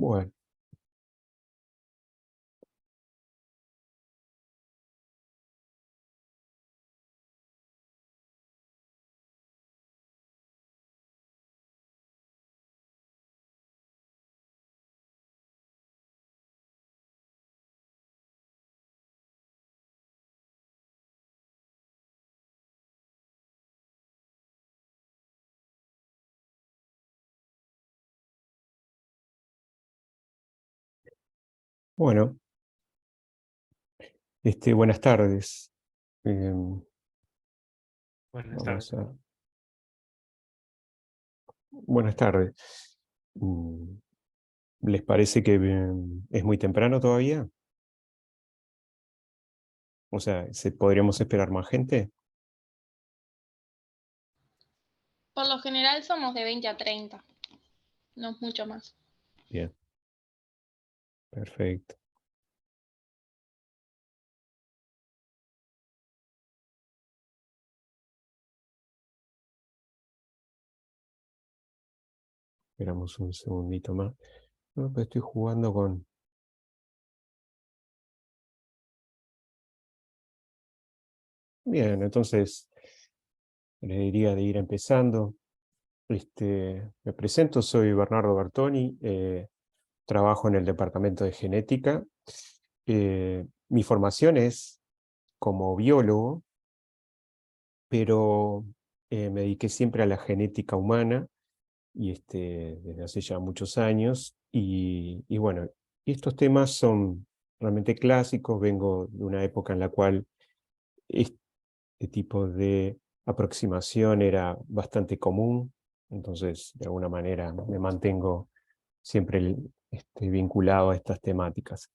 Bueno, bueno, buenas tardes. Em, Buenas tardes. vamos a, buenas tardes. Mm, ¿Les parece que es muy temprano todavía? O sea, ¿podríamos esperar más gente? Por lo general somos de 20 a 30, no es mucho más. Bien, perfecto. Esperamos un segundito más. No, pues estoy jugando con... Bien, entonces les diría de ir empezando. Me presento, soy Bernardo Bertoni, trabajo en el departamento de genética. Mi formación es como biólogo, pero me dediqué siempre a la genética humana y desde hace ya muchos años. Y bueno, estos temas son realmente clásicos. Vengo de una época en la cual este tipo de aproximación era bastante común, entonces de alguna manera me mantengo siempre vinculado a estas temáticas.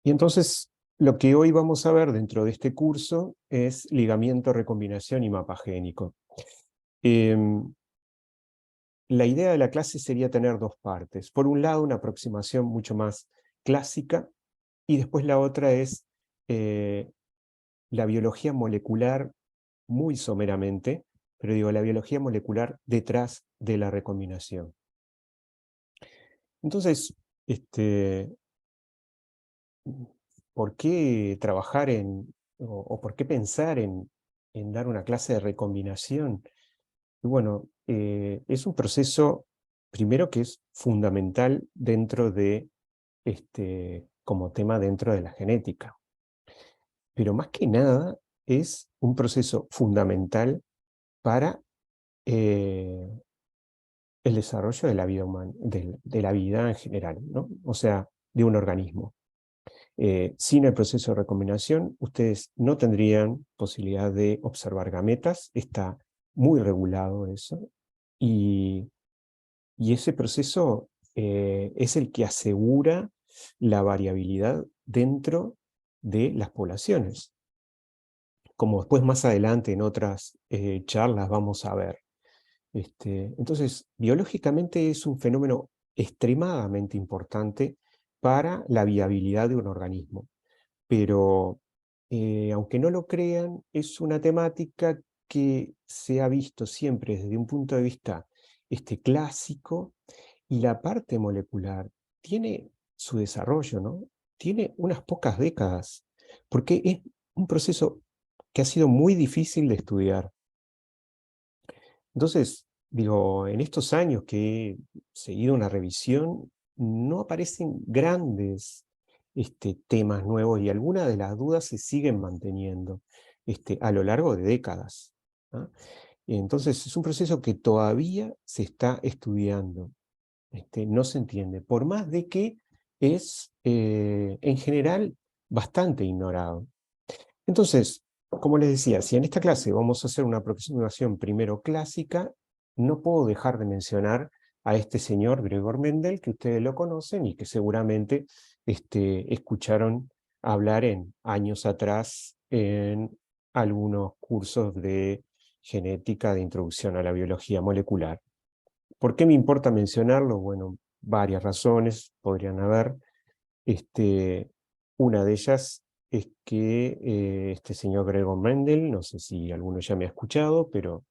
Y entonces lo que hoy vamos a ver dentro de este curso es ligamiento, recombinación y mapa génico. La idea de la clase sería tener dos partes. Por un lado, una aproximación mucho más clásica, y después la otra es la biología molecular, muy someramente, pero digo, la biología molecular detrás de la recombinación. Entonces, ¿por qué trabajar o por qué pensar en dar una clase de recombinación? Y bueno, es un proceso, primero, que es fundamental dentro de, como tema dentro de la genética. Pero más que nada es un proceso fundamental para el desarrollo de la vida humana, de la vida en general, ¿no? O sea, de un organismo. Sin el proceso de recombinación, ustedes no tendrían posibilidad de observar gametas, está muy regulado eso, y ese proceso es el que asegura la variabilidad dentro de las poblaciones, como después más adelante en otras charlas vamos a ver. Entonces, biológicamente es un fenómeno extremadamente importante para la viabilidad de un organismo, pero aunque no lo crean, es una temática que se ha visto siempre desde un punto de vista clásico, y la parte molecular tiene su desarrollo, ¿no? Tiene unas pocas décadas, porque es un proceso que ha sido muy difícil de estudiar. Entonces, digo, en estos años que he seguido una revisión, no aparecen grandes temas nuevos, y algunas de las dudas se siguen manteniendo a lo largo de décadas, ¿ah? Entonces, es un proceso que todavía se está estudiando. No se entiende, por más de que es en general bastante ignorado. Entonces, como les decía, si en esta clase vamos a hacer una aproximación primero clásica, no puedo dejar de mencionar a este señor Gregor Mendel, que ustedes lo conocen y que seguramente escucharon hablar en años atrás en algunos cursos de genética de introducción a la biología molecular. ¿Por qué me importa mencionarlo? Bueno, varias razones podrían haber. Una de ellas es que este señor Gregor Mendel, no sé si alguno ya me ha escuchado, pero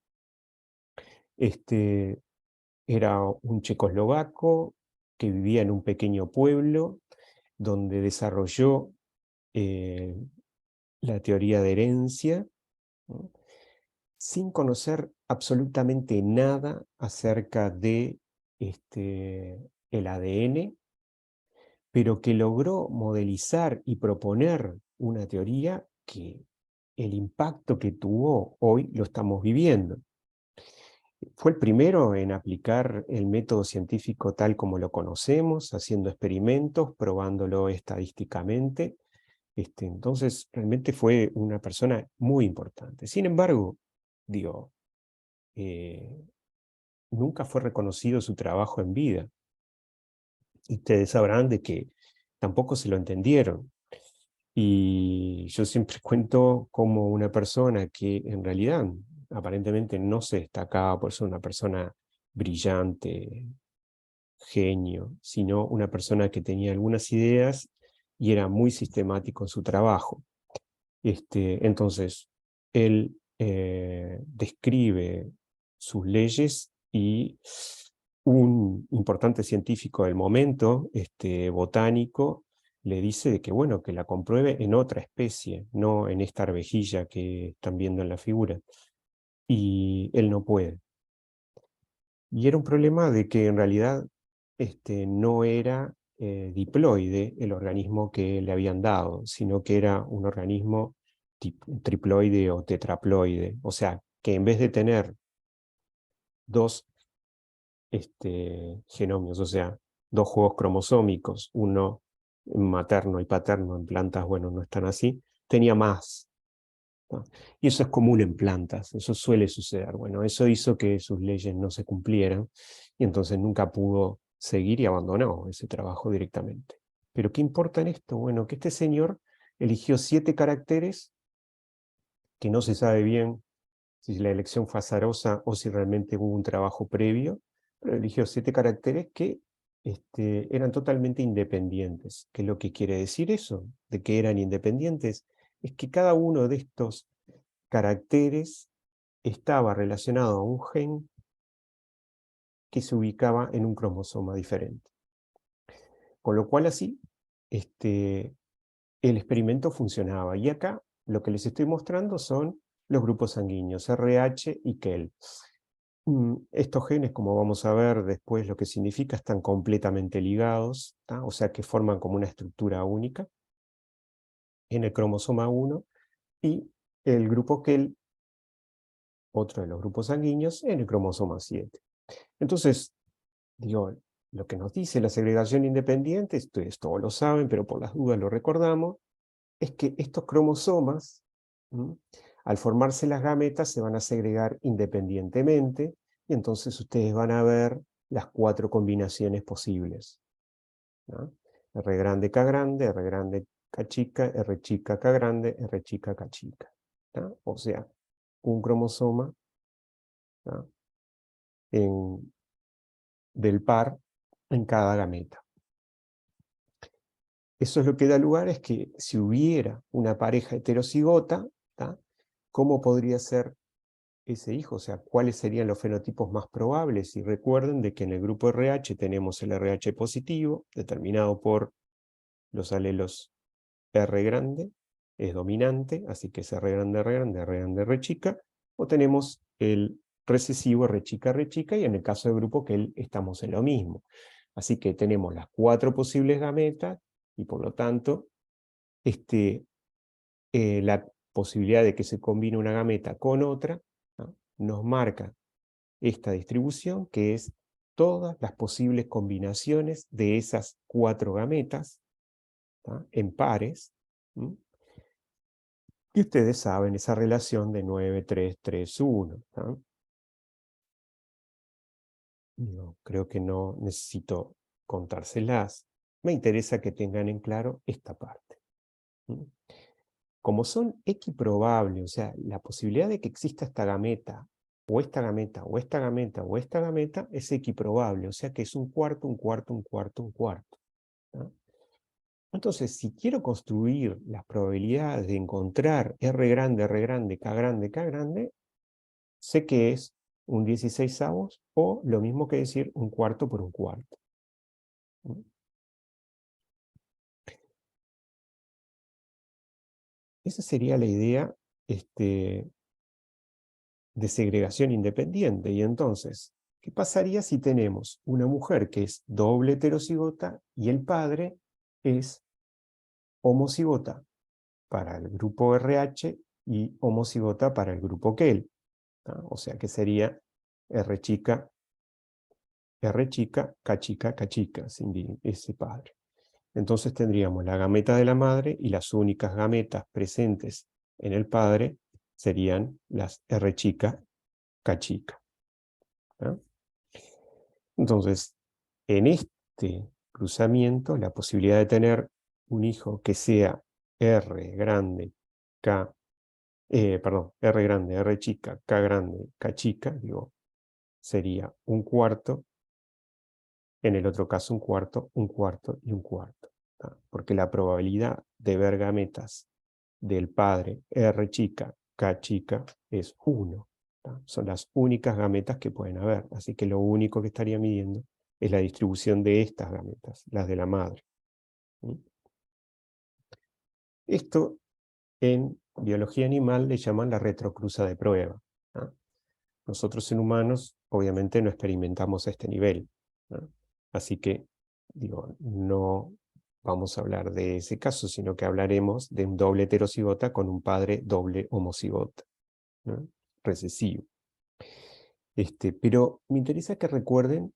era un checoslovaco que vivía en un pequeño pueblo, donde desarrolló la teoría de herencia, ¿no? Sin conocer absolutamente nada acerca de el ADN, pero que logró modelizar y proponer una teoría que el impacto que tuvo hoy lo estamos viviendo. Fue el primero en aplicar el método científico tal como lo conocemos, haciendo experimentos, probándolo estadísticamente. Entonces, realmente fue una persona muy importante. Sin embargo, digo, nunca fue reconocido su trabajo en vida. Y ustedes sabrán de que tampoco se lo entendieron. Y yo siempre cuento como una persona que en realidad aparentemente no se destacaba por ser una persona brillante, genio, sino una persona que tenía algunas ideas y era muy sistemático en su trabajo. Entonces, él describe sus leyes y un importante científico del momento, botánico, le dice de que, bueno, que la compruebe en otra especie, no en esta arvejilla que están viendo en la figura. Y él no puede. Y era un problema de que en realidad no era diploide el organismo que le habían dado, sino que era un organismo triploide o tetraploide. O sea, que en vez de tener dos genomios, o sea, dos juegos cromosómicos, uno materno y paterno en plantas, bueno, no están así, tenía más, ¿no? Y eso es común en plantas, eso suele suceder. Bueno, eso hizo que sus leyes no se cumplieran y entonces nunca pudo seguir y abandonó ese trabajo directamente. ¿Pero qué importa en esto? Bueno, que este señor eligió 7 caracteres que no se sabe bien si la elección fue azarosa o si realmente hubo un trabajo previo, pero eligió 7 caracteres que eran totalmente independientes. ¿Qué es lo que quiere decir eso? De que eran independientes, es que cada uno de estos caracteres estaba relacionado a un gen que se ubicaba en un cromosoma diferente. Con lo cual así, el experimento funcionaba. Y acá lo que les estoy mostrando son los grupos sanguíneos, RH y KEL. Estos genes, como vamos a ver después lo que significa, están completamente ligados, ¿tá? O sea que forman como una estructura única en el cromosoma 1 y el grupo KEL, otro de los grupos sanguíneos, en el cromosoma 7. Entonces, digo, lo que nos dice la segregación independiente, ustedes todos lo saben, pero por las dudas lo recordamos, es que estos cromosomas, al formarse las gametas, se van a segregar independientemente, y entonces ustedes van a ver las 4 combinaciones posibles, ¿no? R grande, K grande, R grande, K chica, R chica, K grande, R chica, K chica, ¿no? O sea, un cromosoma, ¿no? Del par en cada gameta. Eso es lo que da lugar es que si hubiera una pareja heterocigota, ¿tá? ¿Cómo podría ser ese hijo? O sea, ¿cuáles serían los fenotipos más probables? Y recuerden de que en el grupo RH tenemos el RH positivo, determinado por los alelos R grande, es dominante, así que es R grande, R grande, R grande, R chica, o tenemos el recesivo R chica, y en el caso del grupo que estamos en lo mismo. Así que tenemos las 4 posibles gametas, y por lo tanto, la posibilidad de que se combine una gameta con otra, ¿no? Nos marca esta distribución, que es todas las posibles combinaciones de esas 4 gametas, ¿tá? En pares. Y ustedes saben esa relación de 9, 3, 3, 1. ¿Tá? No, creo que no necesito contárselas. Me interesa que tengan en claro esta parte. Como son equiprobables, o sea, la posibilidad de que exista esta gameta, o esta gameta, o esta gameta, o esta gameta, es equiprobable, o sea que es un cuarto, un cuarto, un cuarto, un cuarto. ¿No? Entonces, si quiero construir las probabilidades de encontrar R grande, K grande, sé que es un 16avos, o lo mismo que decir un cuarto por un cuarto. Esa sería la idea de segregación independiente. Y entonces, ¿qué pasaría si tenemos una mujer que es doble heterocigota y el padre es homocigota para el grupo RH y homocigota para el grupo Kell? O sea que sería R chica, K chica, K chica, sin ese padre. Entonces tendríamos la gameta de la madre y las únicas gametas presentes en el padre serían las R chica, K chica. ¿No? Entonces, en este cruzamiento, la posibilidad de tener un hijo que sea R grande, R grande, R chica, K grande, K chica, digo, sería un cuarto, en el otro caso un cuarto y un cuarto. ¿Tá? Porque la probabilidad de ver gametas del padre R chica, K chica, es 1. ¿Tá? Son las únicas gametas que pueden haber, así que lo único que estaría midiendo es la distribución de estas gametas, las de la madre. ¿Sí? Esto en biología animal le llaman la retrocruza de prueba. ¿Tá? Nosotros en humanos obviamente no experimentamos a este nivel. ¿No? Así que, digo, no vamos a hablar de ese caso, sino que hablaremos de un doble heterocigota con un padre doble homocigota, ¿no? Recesivo. Pero me interesa que recuerden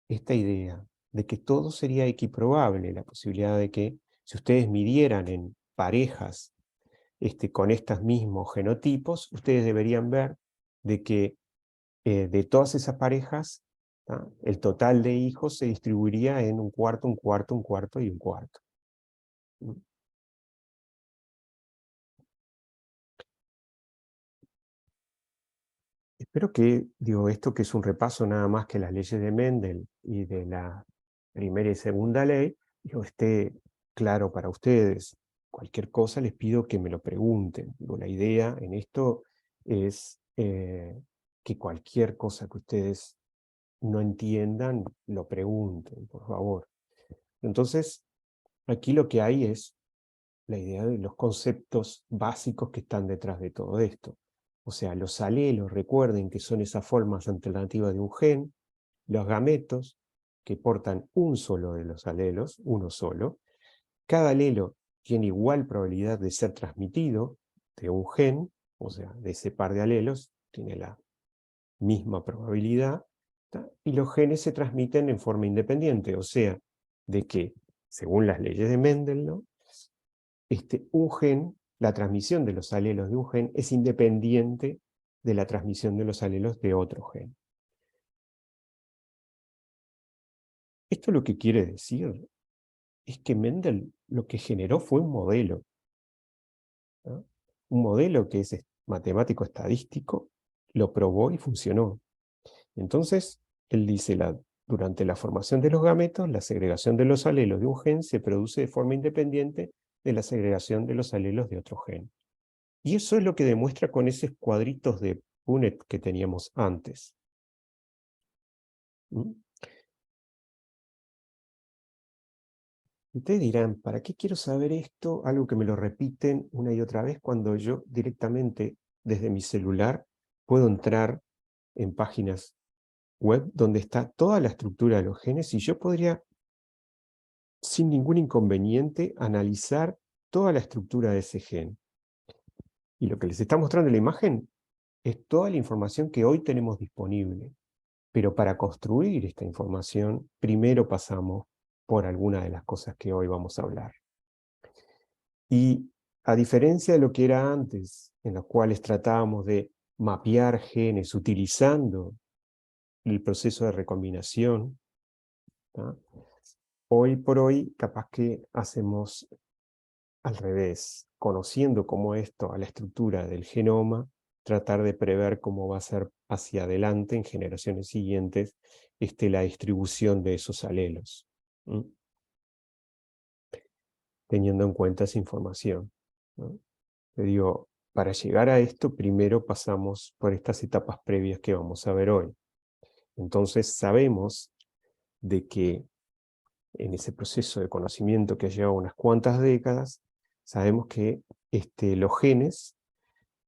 esta idea de que todo sería equiprobable, la posibilidad de que si ustedes midieran en parejas con estos mismos genotipos, ustedes deberían ver de que de todas esas parejas, ¿tá? El total de hijos se distribuiría en un cuarto, un cuarto, un cuarto y un cuarto. ¿Mm? Espero que, digo, esto que es un repaso nada más que las leyes de Mendel y de la primera y segunda ley, digo, esté claro para ustedes. Cualquier cosa les pido que me lo pregunten. Digo, la idea en esto es que cualquier cosa que ustedes no entiendan, lo pregunten, por favor. Entonces, aquí lo que hay es la idea de los conceptos básicos que están detrás de todo esto. O sea, los alelos, recuerden que son esas formas alternativas de un gen, los gametos, que portan un solo de los alelos, uno solo. Cada alelo tiene igual probabilidad de ser transmitido de un gen, o sea, de ese par de alelos, tiene la misma probabilidad, ¿tá? Y los genes se transmiten en forma independiente, o sea, de que, según las leyes de Mendel, ¿no? Un gen, la transmisión de los alelos de un gen es independiente de la transmisión de los alelos de otro gen. Esto lo que quiere decir es que Mendel lo que generó fue un modelo, ¿no? Un modelo que es matemático estadístico, lo probó y funcionó. Entonces, él dice, durante la formación de los gametos, la segregación de los alelos de un gen se produce de forma independiente de la segregación de los alelos de otro gen. Y eso es lo que demuestra con esos cuadritos de Punnett que teníamos antes. ¿Mm? Ustedes dirán, ¿para qué quiero saber esto? Algo que me lo repiten una y otra vez cuando yo directamente desde mi celular puedo entrar en páginas web donde está toda la estructura de los genes y yo podría, sin ningún inconveniente, analizar toda la estructura de ese gen. Y lo que les está mostrando en la imagen es toda la información que hoy tenemos disponible. Pero para construir esta información, primero pasamos por algunas de las cosas que hoy vamos a hablar. Y a diferencia de lo que era antes, en los cuales tratábamos de mapear genes utilizando el proceso de recombinación, ¿tá? Hoy por hoy capaz que hacemos al revés, conociendo cómo esto a la estructura del genoma, tratar de prever cómo va a ser hacia adelante en generaciones siguientes la distribución de esos alelos, ¿no? Teniendo en cuenta esa información, ¿no? Te digo, para llegar a esto primero pasamos por estas etapas previas que vamos a ver hoy. Entonces sabemos de que en ese proceso de conocimiento que ha llevado unas cuantas décadas, sabemos que los genes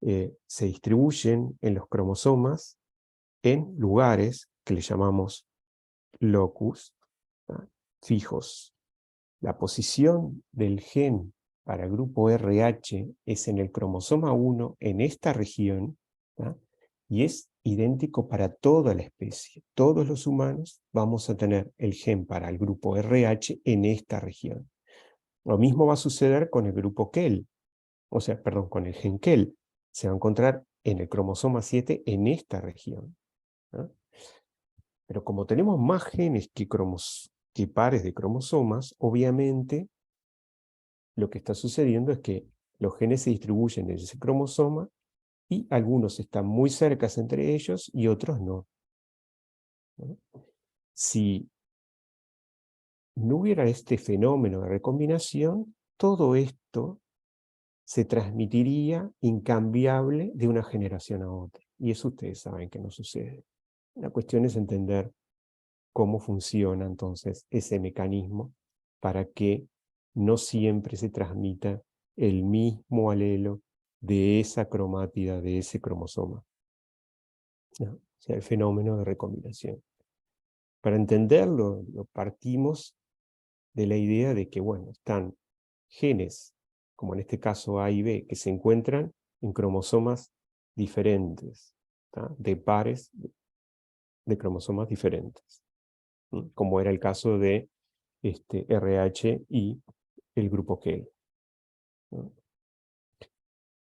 se distribuyen en los cromosomas en lugares que le llamamos locus, ¿tá? Fijos. La posición del gen para el grupo RH es en el cromosoma 1 en esta región, ¿tá? Y es idéntico para toda la especie. Todos los humanos vamos a tener el gen para el grupo RH en esta región. Lo mismo va a suceder con el grupo KEL, o sea, perdón, con el gen KEL. Se va a encontrar en el cromosoma 7 en esta región, ¿tá? Pero como tenemos más genes que pares de cromosomas, obviamente lo que está sucediendo es que los genes se distribuyen en ese cromosoma y algunos están muy cerca entre ellos y otros no, ¿no? Si no hubiera este fenómeno de recombinación, todo esto se transmitiría incambiable de una generación a otra. Y eso ustedes saben que no sucede. La cuestión es entender cómo funciona entonces ese mecanismo para que no siempre se transmita el mismo alelo de esa cromátida, de ese cromosoma, ¿no? O sea, el fenómeno de recombinación. Para entenderlo, lo partimos de la idea de que, bueno, están genes, como en este caso A y B, que se encuentran en cromosomas diferentes, ¿tá? De pares de cromosomas diferentes, ¿no? Como era el caso de RH y el grupo K, ¿no?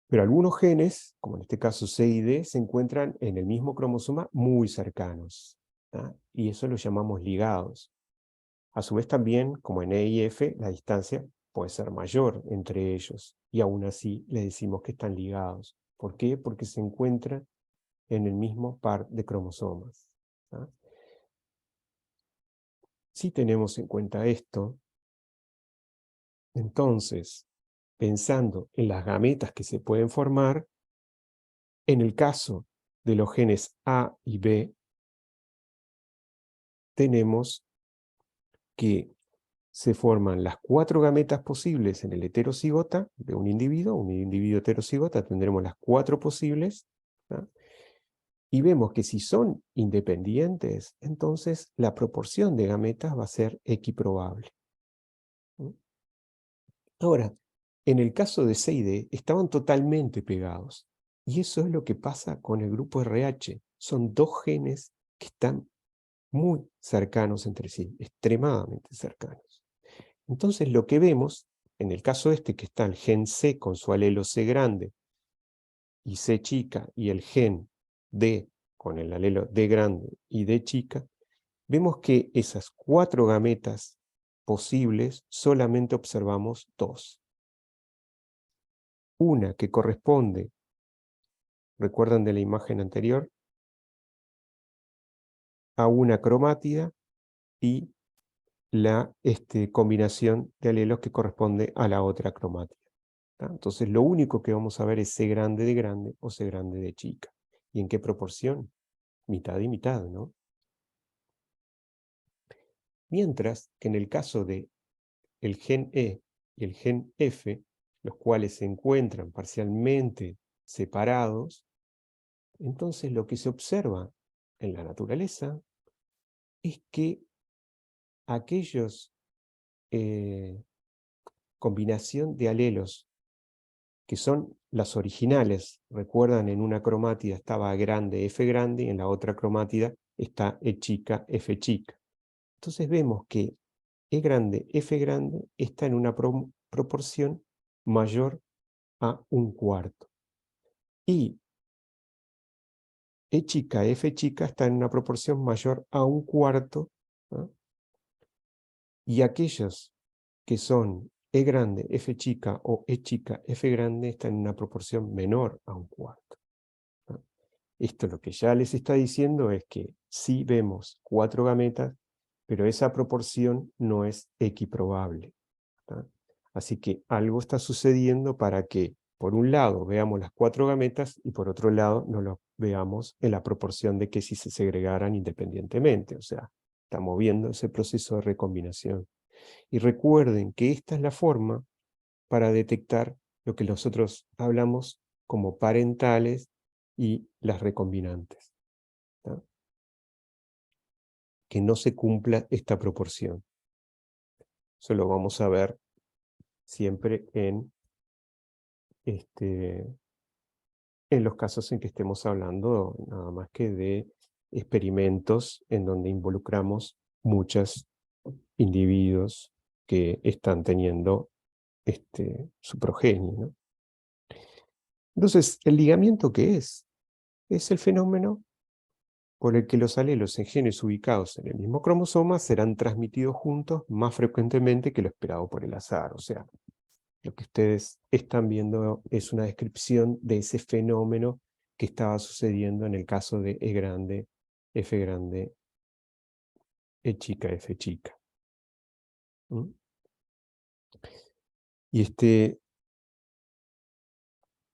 Pero algunos genes, como en este caso C y D, se encuentran en el mismo cromosoma muy cercanos, ¿tá? Y eso lo llamamos ligados. A su vez también, como en E y F, la distancia puede ser mayor entre ellos, y aún así le decimos que están ligados. ¿Por qué? Porque se encuentran en el mismo par de cromosomas, ¿tá? Si tenemos en cuenta esto, entonces, pensando en las gametas que se pueden formar, en el caso de los genes A y B, tenemos que se forman las 4 gametas posibles en el heterocigota de un individuo heterocigota, tendremos las 4 posibles, ¿tá? Y vemos que si son independientes, entonces la proporción de gametas va a ser equiprobable, ¿no? Ahora, en el caso de C y D, estaban totalmente pegados. Y eso es lo que pasa con el grupo RH. Son 2 genes que están muy cercanos entre sí, extremadamente cercanos. Entonces lo que vemos, en el caso que está el gen C con su alelo C grande y C chica, y el gen D con el alelo D grande y D chica, vemos que esas 4 gametas posibles solamente observamos 2. Una que corresponde, ¿recuerdan de la imagen anterior?, a una cromátida, y la combinación de alelos que corresponde a la otra cromátida, ¿tá? Entonces lo único que vamos a ver es C grande de grande o C grande de chica. ¿Y en qué proporción? Mitad y mitad, ¿no? Mientras que en el caso de el gen E y el gen F, los cuales se encuentran parcialmente separados, entonces lo que se observa en la naturaleza es que aquellos combinación de alelos que son las originales, recuerdan, en una cromátida estaba grande, F grande, y en la otra cromátida está E chica, F chica. Entonces vemos que E grande, F grande está en una proporción mayor a 1/4. Y E chica, F chica está en una proporción mayor a 1/4, ¿no? Y aquellos que son E grande, F chica o E chica, F grande están en una proporción menor a 1/4, ¿no? Esto lo que ya les está diciendo es que sí vemos 4 gametas, pero esa proporción no es equiprobable, ¿tá? Así que algo está sucediendo para que, por un lado, veamos las 4 gametas y por otro lado, no lo veamos en la proporción de que si se segregaran independientemente. O sea, estamos viendo ese proceso de recombinación. Y recuerden que esta es la forma para detectar lo que nosotros hablamos como parentales y las recombinantes, ¿tá? Que no se cumpla esta proporción. Eso lo vamos a ver siempre en los casos en que estemos hablando nada más que de experimentos en donde involucramos muchos individuos que están teniendo su progenie, ¿no? Entonces, ¿el ligamiento qué es? Es el fenómeno por el que los alelos en genes ubicados en el mismo cromosoma serán transmitidos juntos más frecuentemente que lo esperado por el azar. O sea, lo que ustedes están viendo es una descripción de ese fenómeno que estaba sucediendo en el caso de E grande, F grande, E chica, F chica. ¿Mm? Y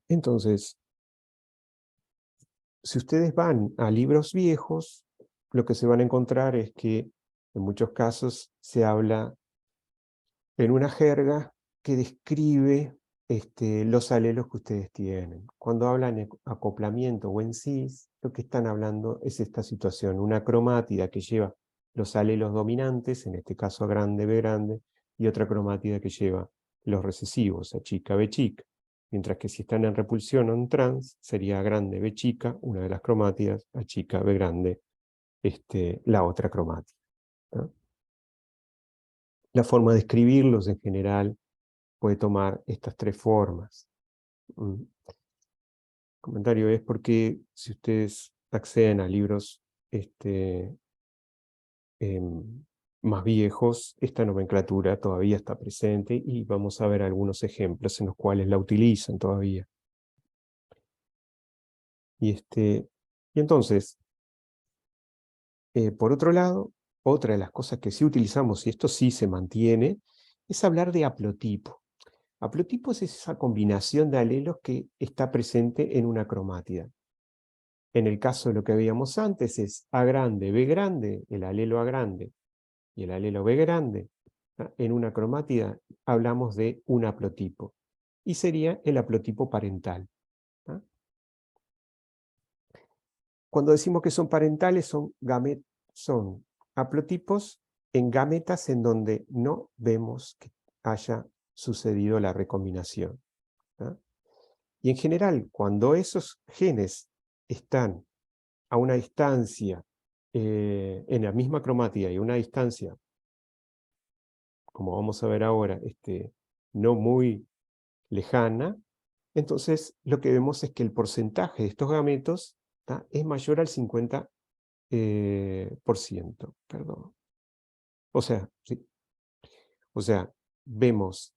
entonces, si ustedes van a libros viejos, lo que se van a encontrar es que en muchos casos se habla en una jerga que describe los alelos que ustedes tienen. Cuando hablan de acoplamiento o en cis, lo que están hablando es esta situación, una cromátida que lleva los alelos dominantes, en este caso A grande, B grande, y otra cromátida que lleva los recesivos, A chica, B chica. Mientras que si están en repulsión o en trans, sería A grande, B chica, una de las cromátidas, A chica, B grande, la otra cromátida, ¿no? La forma de escribirlos en general puede tomar estas tres formas. El comentario es porque si ustedes acceden a libros más viejos, esta nomenclatura todavía está presente y vamos a ver algunos ejemplos en los cuales la utilizan todavía. Y entonces, por otro lado, otra de las cosas que sí utilizamos, y esto sí se mantiene, es hablar de haplotipo. Haplotipo es esa combinación de alelos que está presente en una cromátida. En el caso de lo que veíamos antes es A grande, B grande, el alelo A grande y el alelo B grande. En una cromátida hablamos de un haplotipo y sería el haplotipo parental. Cuando decimos que son parentales son haplotipos en gametas en donde no vemos que haya sucedido la recombinación. Y en general, cuando esos genes están a una distancia, en la misma cromátida y una distancia, como vamos a ver ahora, no muy lejana, entonces lo que vemos es que el porcentaje de estos gametos es mayor al 50%, perdón. O sea, sí. O sea, vemos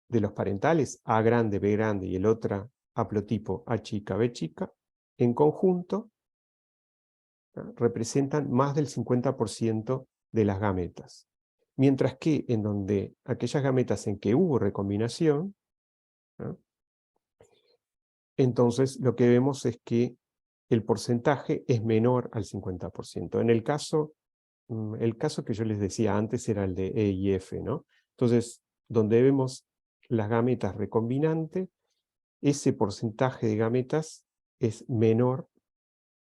de los parentales A grande, B grande y el otro haplotipo A chica, B chica, en conjunto representan más del 50% de las gametas. Mientras que en donde aquellas gametas en que hubo recombinación, ¿no? Entonces lo que vemos es que el porcentaje es menor al 50%. En el caso que yo les decía antes era el de E y F, ¿no? Entonces, donde vemos las gametas recombinantes, ese porcentaje de gametas es menor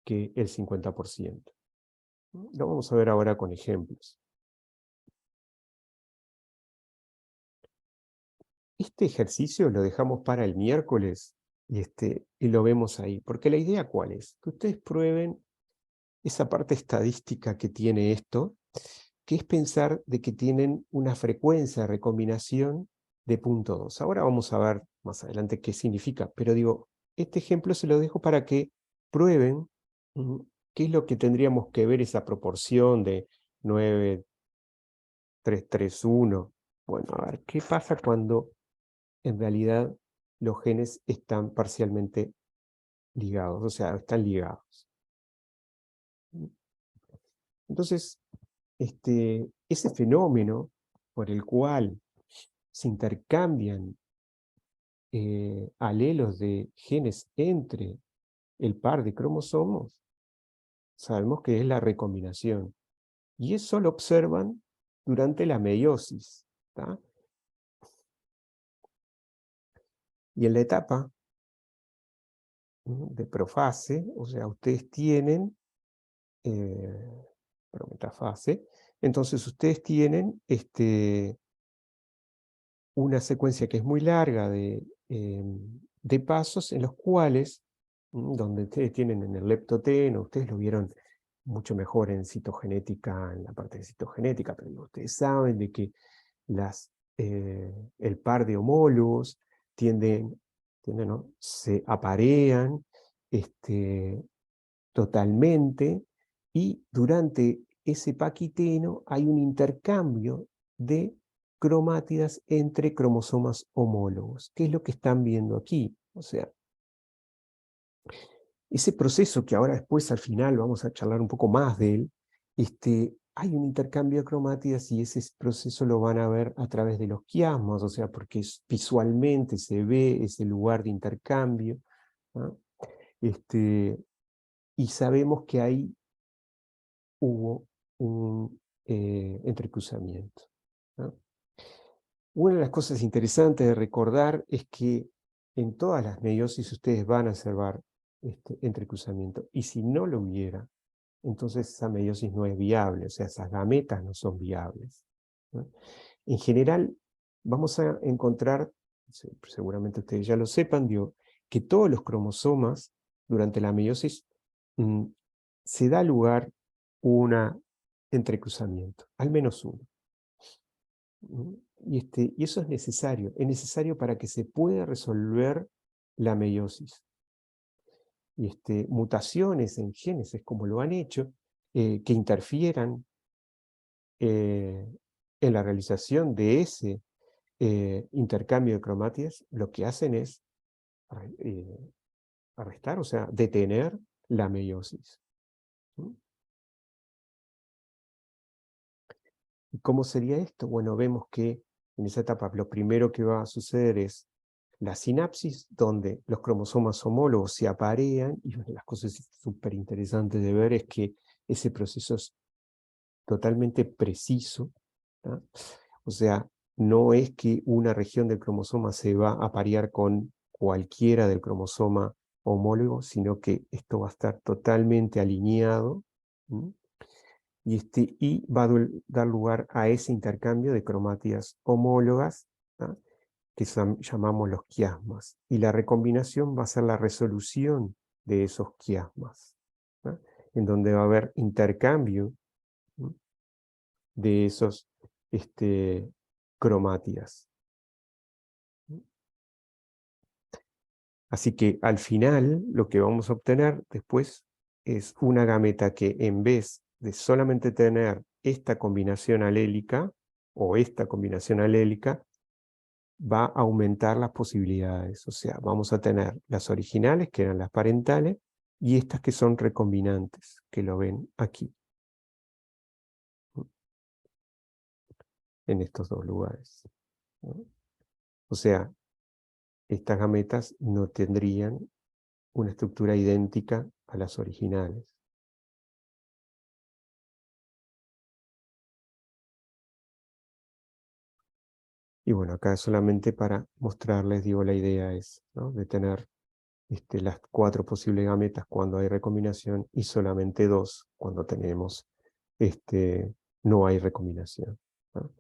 que el 50%. Lo vamos a ver ahora con ejemplos. Este ejercicio lo dejamos para el miércoles y lo vemos ahí, porque la idea ¿cuál es? Que ustedes prueben esa parte estadística que tiene esto, que es pensar de que tienen una frecuencia de recombinación de 0.2. Ahora vamos a ver más adelante qué significa, pero digo, este ejemplo se lo dejo para que prueben qué es lo que tendríamos que ver esa proporción de 9, 3, 3, 1. Bueno, a ver, ¿qué pasa cuando en realidad los genes están parcialmente ligados, o sea, están ligados? Entonces, ese fenómeno por el cual se intercambian alelos de genes entre el par de cromosomos, sabemos que es la recombinación. Y eso lo observan durante la meiosis. ¿tá? Y en la etapa de profase, o sea, ustedes tienen, metafase, entonces ustedes tienen una secuencia que es muy larga de pasos en los cuales, donde ustedes tienen en el leptoteno, ustedes lo vieron mucho mejor en citogenética, en la parte de citogenética, pero ustedes saben de que el par de homólogos ¿no? Se aparean totalmente, y durante ese paquiteno hay un intercambio de cromátidas entre cromosomas homólogos, que es lo que están viendo aquí. O sea, ese proceso que ahora después al final vamos a charlar un poco más de él, hay un intercambio de cromátidas y ese proceso lo van a ver a través de los quiasmas, o sea, porque visualmente se ve ese lugar de intercambio, ¿no? Y sabemos que ahí hubo un entrecruzamiento, ¿no? Una de las cosas interesantes de recordar es que en todas las meiosis ustedes van a observar entrecruzamiento, y si no lo hubiera, entonces esa meiosis no es viable, o sea, esas gametas no son viables, ¿no? En general, vamos a encontrar, seguramente ustedes ya lo sepan, que todos los cromosomas durante la meiosis se da lugar un entrecruzamiento, al menos uno. Y eso es necesario para que se pueda resolver la meiosis. Y mutaciones en genes, como lo han hecho, que interfieran en la realización de ese intercambio de cromátidas, lo que hacen es arrestar, o sea, detener la meiosis. ¿Y cómo sería esto? Bueno, vemos que en esa etapa lo primero que va a suceder es la sinapsis, donde los cromosomas homólogos se aparean, y una de las cosas súper interesantes de ver es que ese proceso es totalmente preciso, ¿tá? O sea, no es que una región del cromosoma se va a aparear con cualquiera del cromosoma homólogo, sino que esto va a estar totalmente alineado, ¿sí? Y va a dar lugar a ese intercambio de cromátidas homólogas, ¿tá? Que llamamos los quiasmas. Y la recombinación va a ser la resolución de esos quiasmas, ¿tá? En donde va a haber intercambio, ¿sí? De esos cromátidas. Así que al final lo que vamos a obtener después es una gameta que, en vez de solamente tener esta combinación alélica o esta combinación alélica, va a aumentar las posibilidades. O sea, vamos a tener las originales, que eran las parentales, y estas que son recombinantes, que lo ven aquí, en estos dos lugares, ¿no? O sea, estas gametas no tendrían una estructura idéntica a las originales. Y bueno, acá solamente para mostrarles, digo, la idea es, ¿no?, de tener las 4 posibles gametas cuando hay recombinación y solamente 2 cuando tenemos no hay recombinación, ¿no?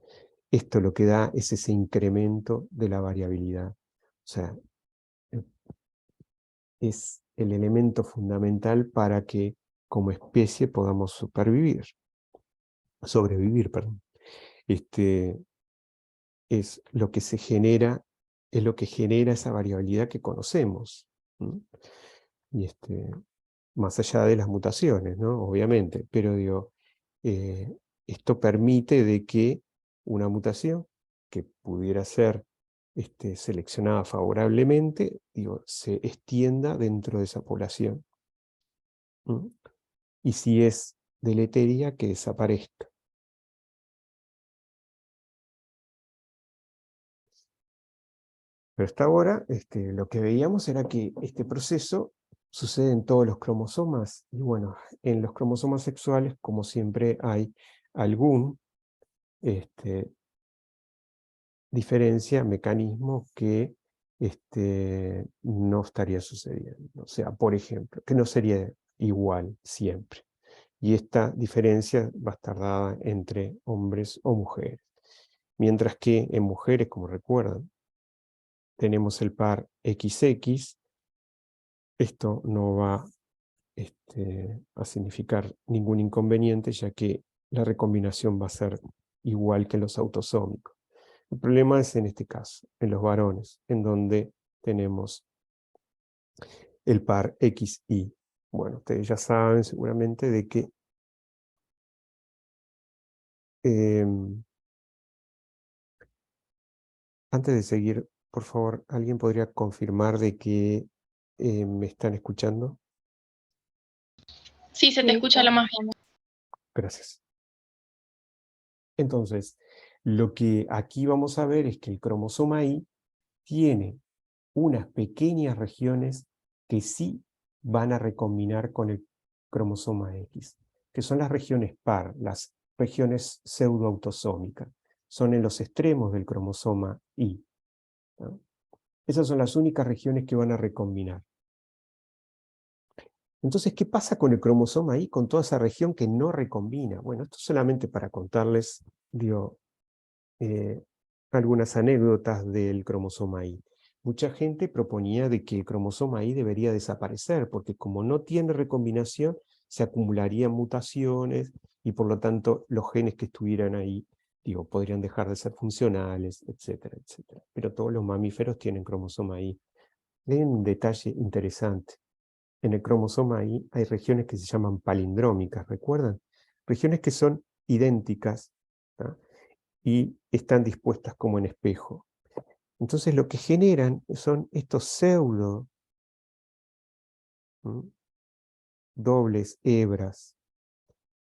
Esto lo que da es ese incremento de la variabilidad. O sea, es el elemento fundamental para que como especie podamos sobrevivir, perdón. Es lo que se genera, es lo que genera esa variabilidad que conocemos, ¿no? Y más allá de las mutaciones, ¿no?, obviamente, pero digo, esto permite de que una mutación que pudiera ser seleccionada favorablemente, digo, se extienda dentro de esa población, ¿no? Y si es deleteria, que desaparezca. Pero hasta ahora lo que veíamos era que este proceso sucede en todos los cromosomas, y bueno, en los cromosomas sexuales, como siempre, hay algún diferencia, mecanismo que no estaría sucediendo. O sea, por ejemplo, que no sería igual siempre. Y esta diferencia va a estar dada entre hombres o mujeres. Mientras que en mujeres, como recuerdan, tenemos el par XX, esto no va a significar ningún inconveniente, ya que la recombinación va a ser igual que en los autosómicos. El problema es en este caso, en los varones, en donde tenemos el par XY. Bueno, ustedes ya saben seguramente de que antes de seguir, por favor, ¿alguien podría confirmar de que me están escuchando? Sí, se te escucha lo más bien. Gracias. Entonces, lo que aquí vamos a ver es que el cromosoma Y tiene unas pequeñas regiones que sí van a recombinar con el cromosoma X, que son las regiones par, las regiones pseudoautosómicas. Son en los extremos del cromosoma Y, ¿no? Esas son las únicas regiones que van a recombinar. Entonces, ¿qué pasa con el cromosoma Y, con toda esa región que no recombina? Bueno, esto solamente para contarles, algunas anécdotas del cromosoma Y. Mucha gente proponía de que el cromosoma Y debería desaparecer, porque como no tiene recombinación, se acumularían mutaciones y por lo tanto los genes que estuvieran ahí, podrían dejar de ser funcionales, etcétera, etcétera. Pero todos los mamíferos tienen cromosoma Y. Hay un detalle interesante. En el cromosoma Y hay regiones que se llaman palindrómicas, ¿recuerdan? Regiones que son idénticas, ¿tá? Y están dispuestas como en espejo. Entonces lo que generan son estos pseudo dobles hebras.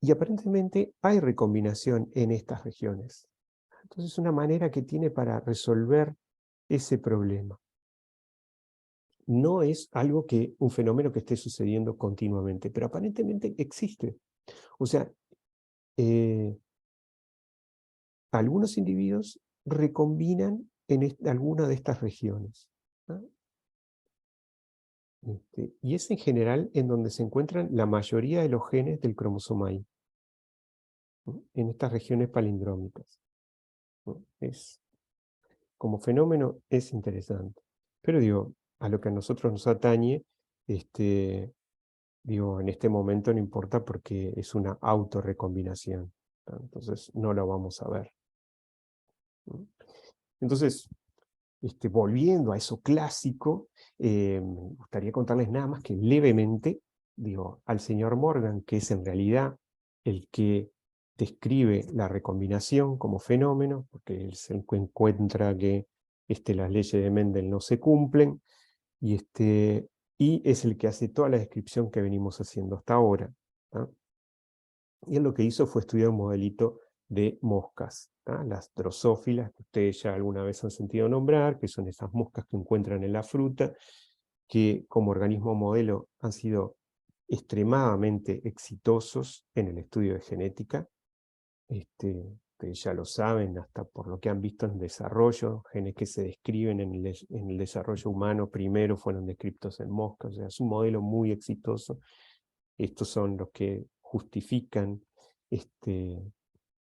Y aparentemente hay recombinación en estas regiones. Entonces es una manera que tiene para resolver ese problema. No es algo que, un fenómeno que esté sucediendo continuamente, pero aparentemente existe. O sea, algunos individuos recombinan en alguna de estas regiones, ¿no? Y es en general en donde se encuentran la mayoría de los genes del cromosoma Y, ¿no? En estas regiones palindrómicas, ¿no? Como fenómeno es interesante. Pero a lo que a nosotros nos atañe, en este momento no importa porque es una autorrecombinación, ¿no? Entonces no lo vamos a ver, ¿no? Entonces, volviendo a eso clásico, me gustaría contarles nada más que levemente, al señor Morgan, que es en realidad el que describe la recombinación como fenómeno, porque él se encuentra que las leyes de Mendel no se cumplen, y es el que hace toda la descripción que venimos haciendo hasta ahora, ¿no? Y él lo que hizo fue estudiar un modelito de moscas, ¿tá? Las drosófilas, que ustedes ya alguna vez han sentido nombrar, que son esas moscas que encuentran en la fruta, que como organismo modelo han sido extremadamente exitosos en el estudio de genética. Ustedes ya lo saben, hasta por lo que han visto en desarrollo, genes que se describen en el desarrollo humano primero fueron descritos en moscas, o sea, es un modelo muy exitoso. Estos son los que justifican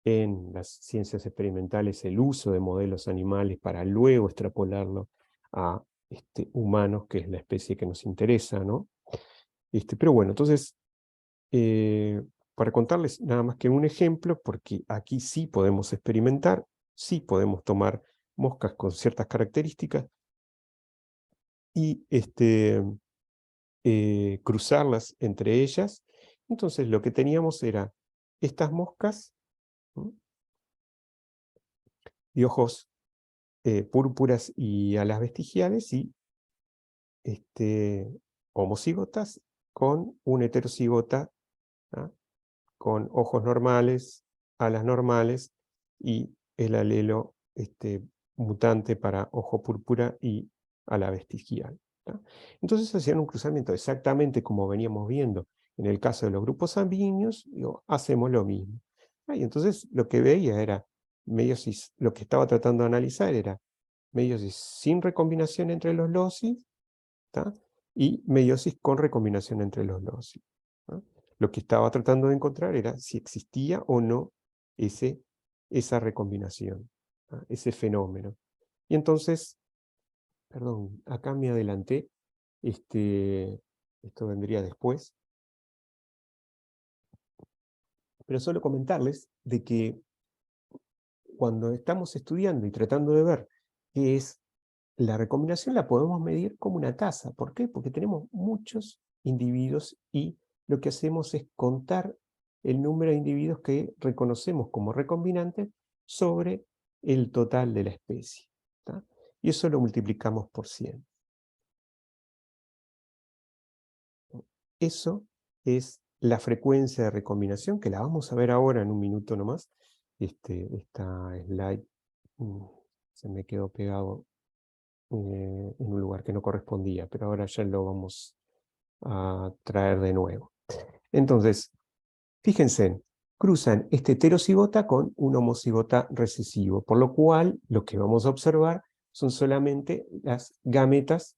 en las ciencias experimentales el uso de modelos animales para luego extrapolarlo a humanos, que es la especie que nos interesa, ¿no? Pero bueno, entonces, para contarles nada más que un ejemplo, porque aquí sí podemos experimentar, sí podemos tomar moscas con ciertas características y cruzarlas entre ellas. Entonces lo que teníamos era estas moscas, ¿no?, de ojos púrpuras y alas vestigiales, y homocígotas con un heterocigota, ¿tá?, con ojos normales, alas normales y el alelo mutante para ojo púrpura y ala vestigial, ¿tá? Entonces hacían un cruzamiento exactamente como veníamos viendo en el caso de los grupos sanguíneos, hacemos lo mismo. Y entonces lo que veía era meiosis, lo que estaba tratando de analizar era meiosis sin recombinación entre los loci, ¿tá? Y meiosis con recombinación entre los loci. ¿tá? Lo que estaba tratando de encontrar era si existía o no esa recombinación, ¿tá? Ese fenómeno. Y entonces, perdón, acá me adelanté, esto vendría después, pero solo comentarles de que cuando estamos estudiando y tratando de ver qué es la recombinación, la podemos medir como una tasa. ¿Por qué? Porque tenemos muchos individuos y lo que hacemos es contar el número de individuos que reconocemos como recombinantes sobre el total de la especie, ¿tá? Y eso lo multiplicamos por 100. Eso es la frecuencia de recombinación, que la vamos a ver ahora en un minuto nomás. Esta slide se me quedó pegado en un lugar que no correspondía, pero ahora ya lo vamos a traer de nuevo. Entonces, fíjense, cruzan este heterocigota con un homocigota recesivo, por lo cual lo que vamos a observar son solamente las gametas.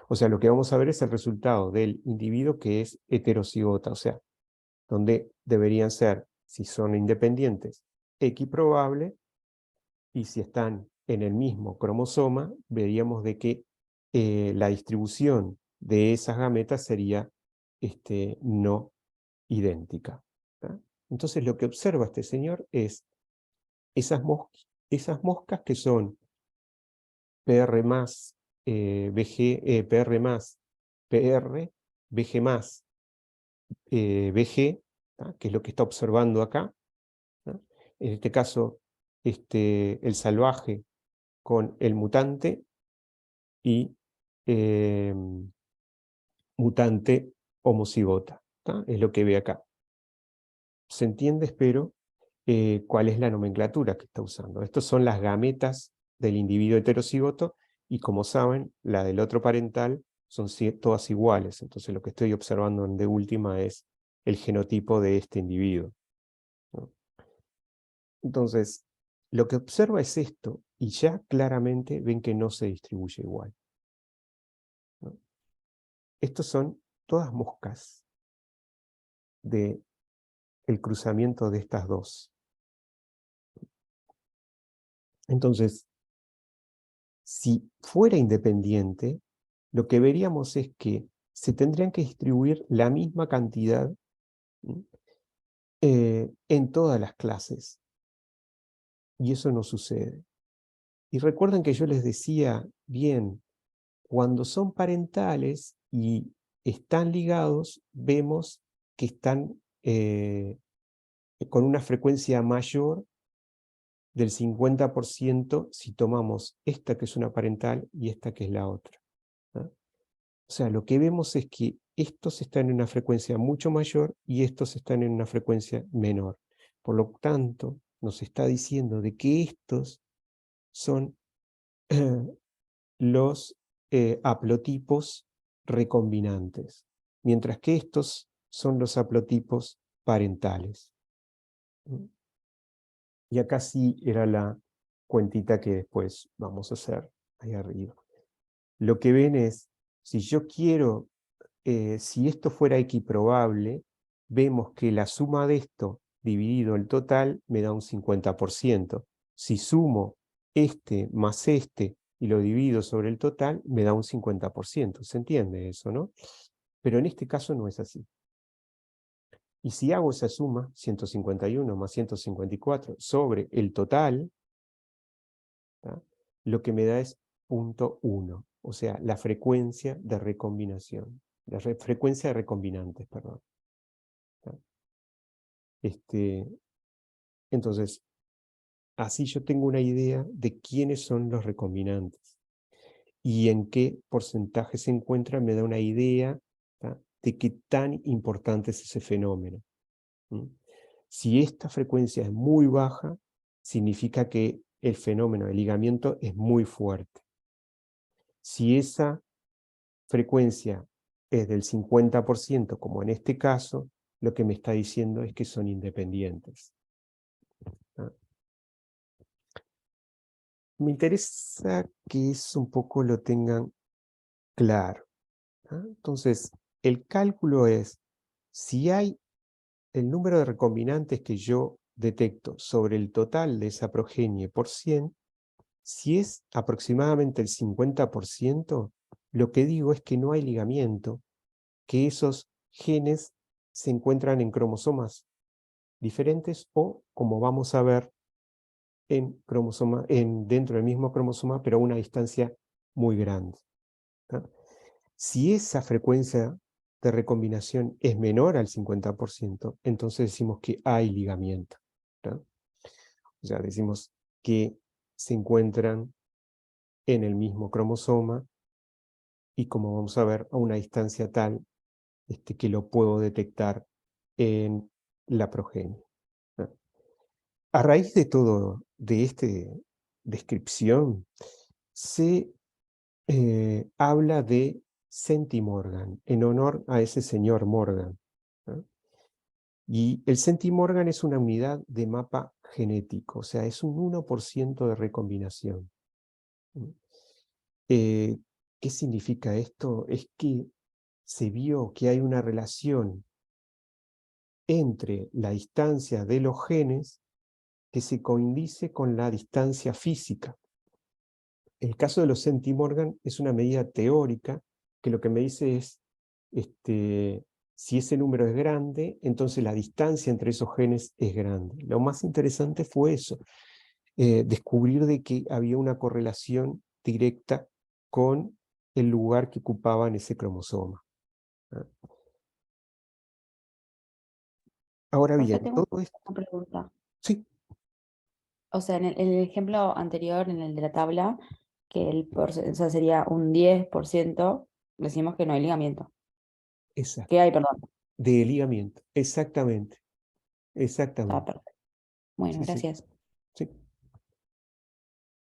O sea, lo que vamos a ver es el resultado del individuo que es heterocigota, o sea, donde deberían ser, si son independientes, equiprobable, y si están en el mismo cromosoma, veríamos de que la distribución de esas gametas sería no idéntica. ¿tá? Entonces lo que observa este señor es esas moscas que son PR más, PR más, PR, VG más, VG, ¿tá? Que es lo que está observando acá. ¿tá? En este caso, el salvaje con el mutante y mutante homocigota. ¿tá? Es lo que ve acá. Se entiende, espero, cuál es la nomenclatura que está usando. Estas son las gametas del individuo heterocigoto y, como saben, la del otro parental son todas iguales. Entonces lo que estoy observando de última es el genotipo de este individuo. ¿no? Entonces, lo que observa es esto y ya claramente ven que no se distribuye igual. ¿no? Estos son todas moscas del cruzamiento de estas dos. Entonces, si fuera independiente, lo que veríamos es que se tendrían que distribuir la misma cantidad en todas las clases. Y eso no sucede. Y recuerden que yo les decía, bien, cuando son parentales y están ligados, vemos que están con una frecuencia mayor del 50% si tomamos esta que es una parental y esta que es la otra. ¿no? O sea, lo que vemos es que estos están en una frecuencia mucho mayor y estos están en una frecuencia menor. Por lo tanto, nos está diciendo de que estos son los haplotipos recombinantes, mientras que estos son los haplotipos parentales. Y acá sí era la cuentita que después vamos a hacer ahí arriba. Lo que ven es, si yo quiero, si esto fuera equiprobable, vemos que la suma de esto dividido el total me da un 50%. Si sumo este más este y lo divido sobre el total, me da un 50%. ¿Se entiende eso, no? Pero en este caso no es así. Y si hago esa suma, 151 más 154, sobre el total, ¿tá? Lo que me da es 0.1, o sea, la frecuencia de recombinación, la frecuencia de recombinantes, perdón. ¿tá? Entonces, así yo tengo una idea de quiénes son los recombinantes y en qué porcentaje se encuentran, me da una idea ¿tá? de qué tan importante es ese fenómeno. Si esta frecuencia es muy baja, significa que el fenómeno de ligamiento es muy fuerte. Si esa frecuencia es del 50%, como en este caso, lo que me está diciendo es que son independientes. ¿Ah? me interesa que eso un poco lo tengan claro. Entonces, el cálculo es, si hay el número de recombinantes que yo detecto sobre el total de esa progenie por 100, si es aproximadamente el 50%, lo que digo es que no hay ligamiento, que esos genes se encuentran en cromosomas diferentes o, como vamos a ver, dentro del mismo cromosoma, pero a una distancia muy grande. Si esa frecuencia de recombinación es menor al 50%, entonces decimos que hay ligamiento. O sea, decimos que se encuentran en el mismo cromosoma y, como vamos a ver, a una distancia tal que lo puedo detectar en la progenie. A raíz de todo, de esta descripción, se habla de centimorgan, en honor a ese señor Morgan. Y el centimorgan es una unidad de mapa genético, o sea, es un 1% de recombinación. ¿Qué significa esto? Es que se vio que hay una relación entre la distancia de los genes que se coincide con la distancia física. El caso de los centimorgan es una medida teórica que lo que me dice es, si ese número es grande, entonces la distancia entre esos genes es grande. Lo más interesante fue eso, descubrir de que había una correlación directa con el lugar que ocupaba en ese cromosoma. Ahora Profe, bien, tengo todo esto... una pregunta. Sí, O sea, en el ejemplo anterior, en el de la tabla, que o sea, sería un 10%, decimos que no hay ligamiento. exacto. Que hay, perdón. De ligamiento, exactamente. Está Exactamente. perfecto. Bueno, Sí, sí, gracias. sí.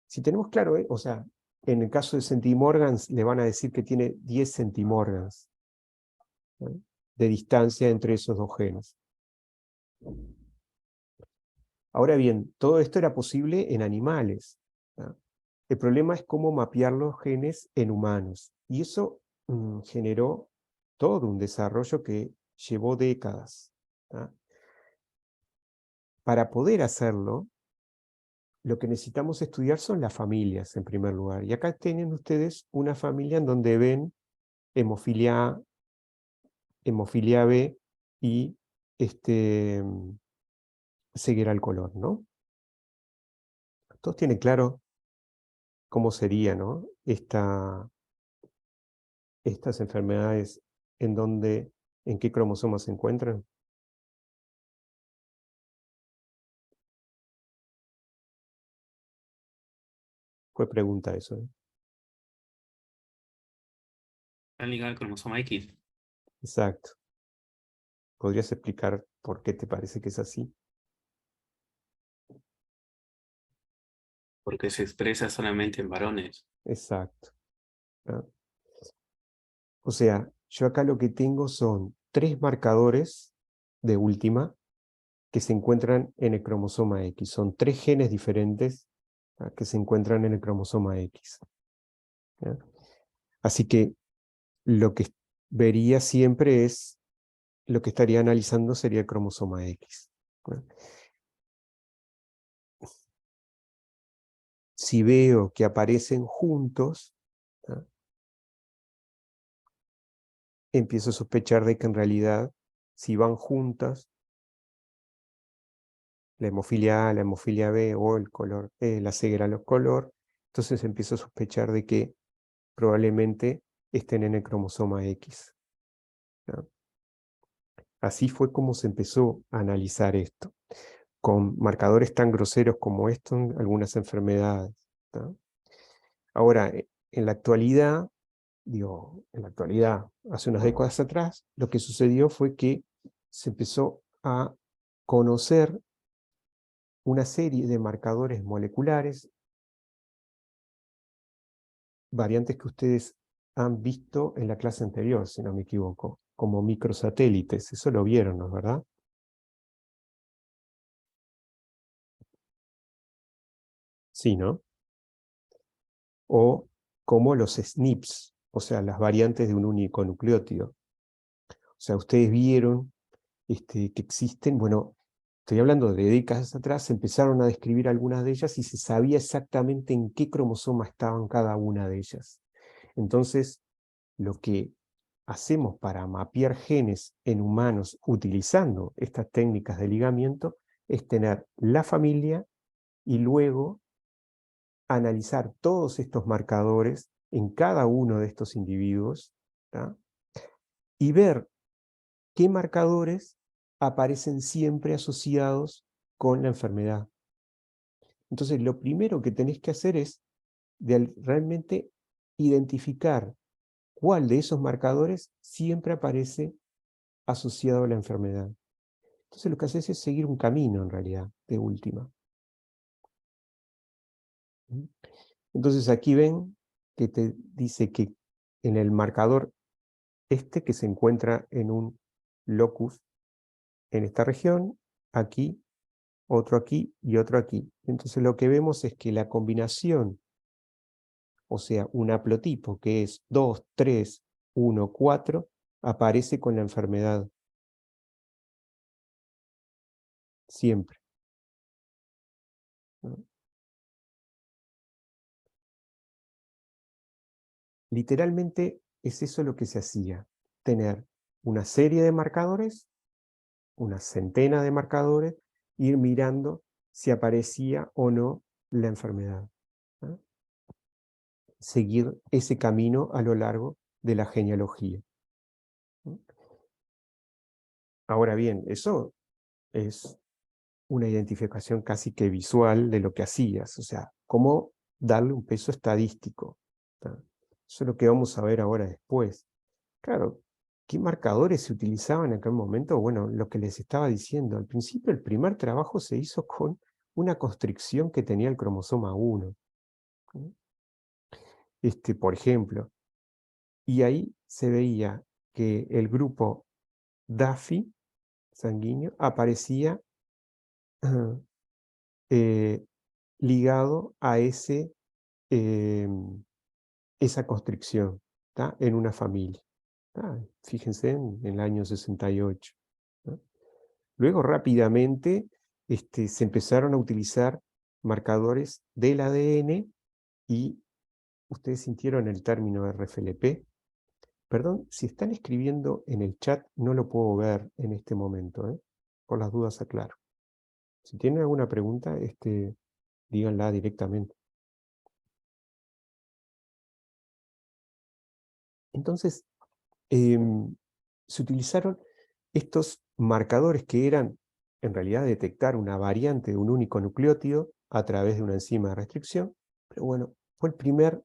Si tenemos claro, o sea, en el caso de centimorgans, le van a decir que tiene 10 centimorgans, ¿no?, de distancia entre esos dos genes. Ahora bien, todo esto era posible en animales, ¿no? El problema es cómo mapear los genes en humanos. Y eso generó todo un desarrollo que llevó décadas, ¿no? Para poder hacerlo, lo que necesitamos estudiar son las familias, en primer lugar. Y acá tienen ustedes una familia en donde ven hemofilia A, hemofilia B y ceguera al color, ¿no? Todos tienen claro cómo sería, ¿no?, estas enfermedades, en qué cromosomas se encuentran. Fue pregunta eso, ¿eh? Están ligados al cromosoma X, Exacto. ¿Podrías explicar por qué te parece que es así? porque se expresa solamente en varones. Exacto, ¿no? O sea, yo acá lo que tengo son 3 marcadores de última que se encuentran en el cromosoma X. Son 3 genes diferentes, ¿no?, que se encuentran en el cromosoma X, ¿no? Así que lo que vería siempre es, lo que estaría analizando sería el cromosoma X, ¿no? Si veo que aparecen juntos, ¿no?, empiezo a sospechar de que en realidad, si van juntas, la hemofilia A, la hemofilia B o el color, la ceguera al color, entonces empiezo a sospechar de que probablemente estén en el cromosoma X, ¿no? Así fue como se empezó a analizar esto, con marcadores tan groseros como estos en algunas enfermedades, ¿no? Ahora, en la actualidad, hace unas décadas atrás, lo que sucedió fue que se empezó a conocer una serie de marcadores moleculares, variantes que ustedes han visto en la clase anterior, si no me equivoco, como microsatélites. Eso lo vieron, ¿no es verdad? Sí, ¿no? o como los SNPs, o sea, las variantes de un único nucleótido. O sea, ustedes vieron que existen, bueno, estoy hablando de décadas atrás, se empezaron a describir algunas de ellas y se sabía exactamente en qué cromosoma estaban cada una de ellas. Entonces, lo que hacemos para mapear genes en humanos utilizando estas técnicas de ligamiento es tener la familia y luego analizar todos estos marcadores en cada uno de estos individuos, ¿tá? Y ver qué marcadores aparecen siempre asociados con la enfermedad. Entonces, lo primero que tenés que hacer es realmente identificar cuál de esos marcadores siempre aparece asociado a la enfermedad. Entonces, lo que haces es seguir un camino, en realidad, de última. Entonces, aquí ven que te dice que en el marcador que se encuentra en un locus en esta región, aquí, otro aquí y otro aquí. Entonces lo que vemos es que la combinación, o sea, un haplotipo que es 2, 3, 1, 4, aparece con la enfermedad. Siempre, ¿no? Literalmente es eso lo que se hacía, tener una serie de marcadores, una centena de marcadores, ir mirando si aparecía o no la enfermedad, ¿no? Seguir ese camino a lo largo de la genealogía, ¿no? Ahora bien, eso es una identificación casi que visual de lo que hacías, o sea, cómo darle un peso estadístico, ¿tá? Eso es lo que vamos a ver ahora después. Claro, ¿qué marcadores se utilizaban en aquel momento? Bueno, lo que les estaba diciendo, al principio el primer trabajo se hizo con una constricción que tenía el cromosoma 1, ¿no? Por ejemplo, y ahí se veía que el grupo DAFI sanguíneo aparecía eh, ligado a esa constricción, ¿tá? En una familia. Fíjense en el año 68, ¿no? Luego rápidamente se empezaron a utilizar marcadores del ADN y ustedes sintieron el término RFLP. Perdón, si están escribiendo en el chat no lo puedo ver en este momento, ¿eh? Por las dudas aclaro. Si tienen alguna pregunta, díganla directamente. Entonces, se utilizaron estos marcadores que eran, en realidad, detectar una variante de un único nucleótido a través de una enzima de restricción, pero bueno, fue el primer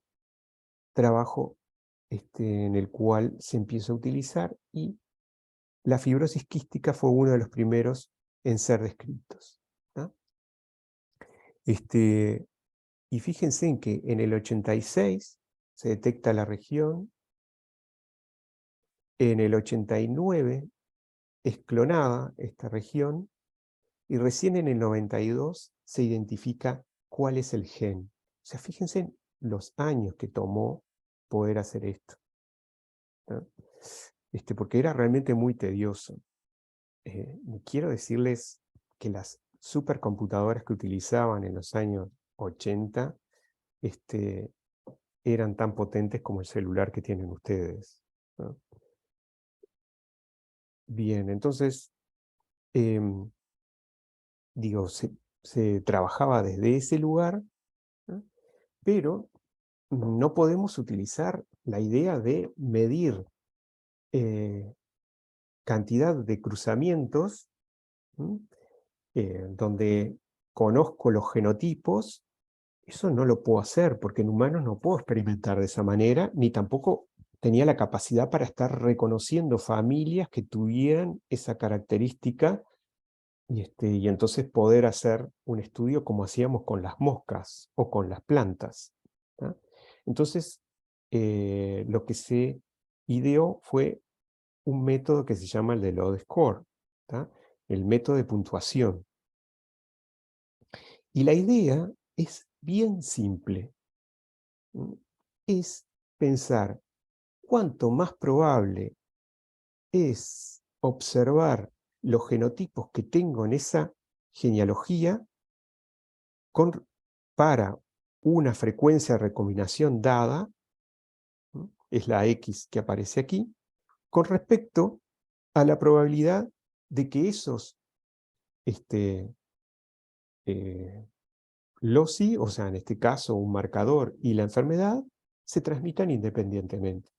trabajo en el cual se empieza a utilizar y la fibrosis quística fue uno de los primeros en ser descritos, ¿no? Y fíjense en que en el 86 se detecta la región, en el 89 es clonada esta región y recién en el 92 se identifica cuál es el gen. O sea, fíjense en los años que tomó poder hacer esto, ¿no? Porque era realmente muy tedioso. Quiero decirles que las supercomputadoras que utilizaban en los años 80 eran tan potentes como el celular que tienen ustedes, ¿no? Bien, entonces, digo, se trabajaba desde ese lugar, ¿no? Pero no podemos utilizar la idea de medir cantidad de cruzamientos, donde conozco los genotipos. Eso no lo puedo hacer, porque en humanos no puedo experimentar de esa manera, ni tampoco tenía la capacidad para estar reconociendo familias que tuvieran esa característica y entonces poder hacer un estudio como hacíamos con las moscas o con las plantas, ¿tá? Entonces, lo que se ideó fue un método que se llama el de Load Score, ¿tá? El método de puntuación. Y la idea es bien simple. es pensar cuánto más probable es observar los genotipos que tengo en esa genealogía para una frecuencia de recombinación dada, es la X que aparece aquí, con respecto a la probabilidad de que esos loci, o sea, en este caso un marcador y la enfermedad, se transmitan independientemente.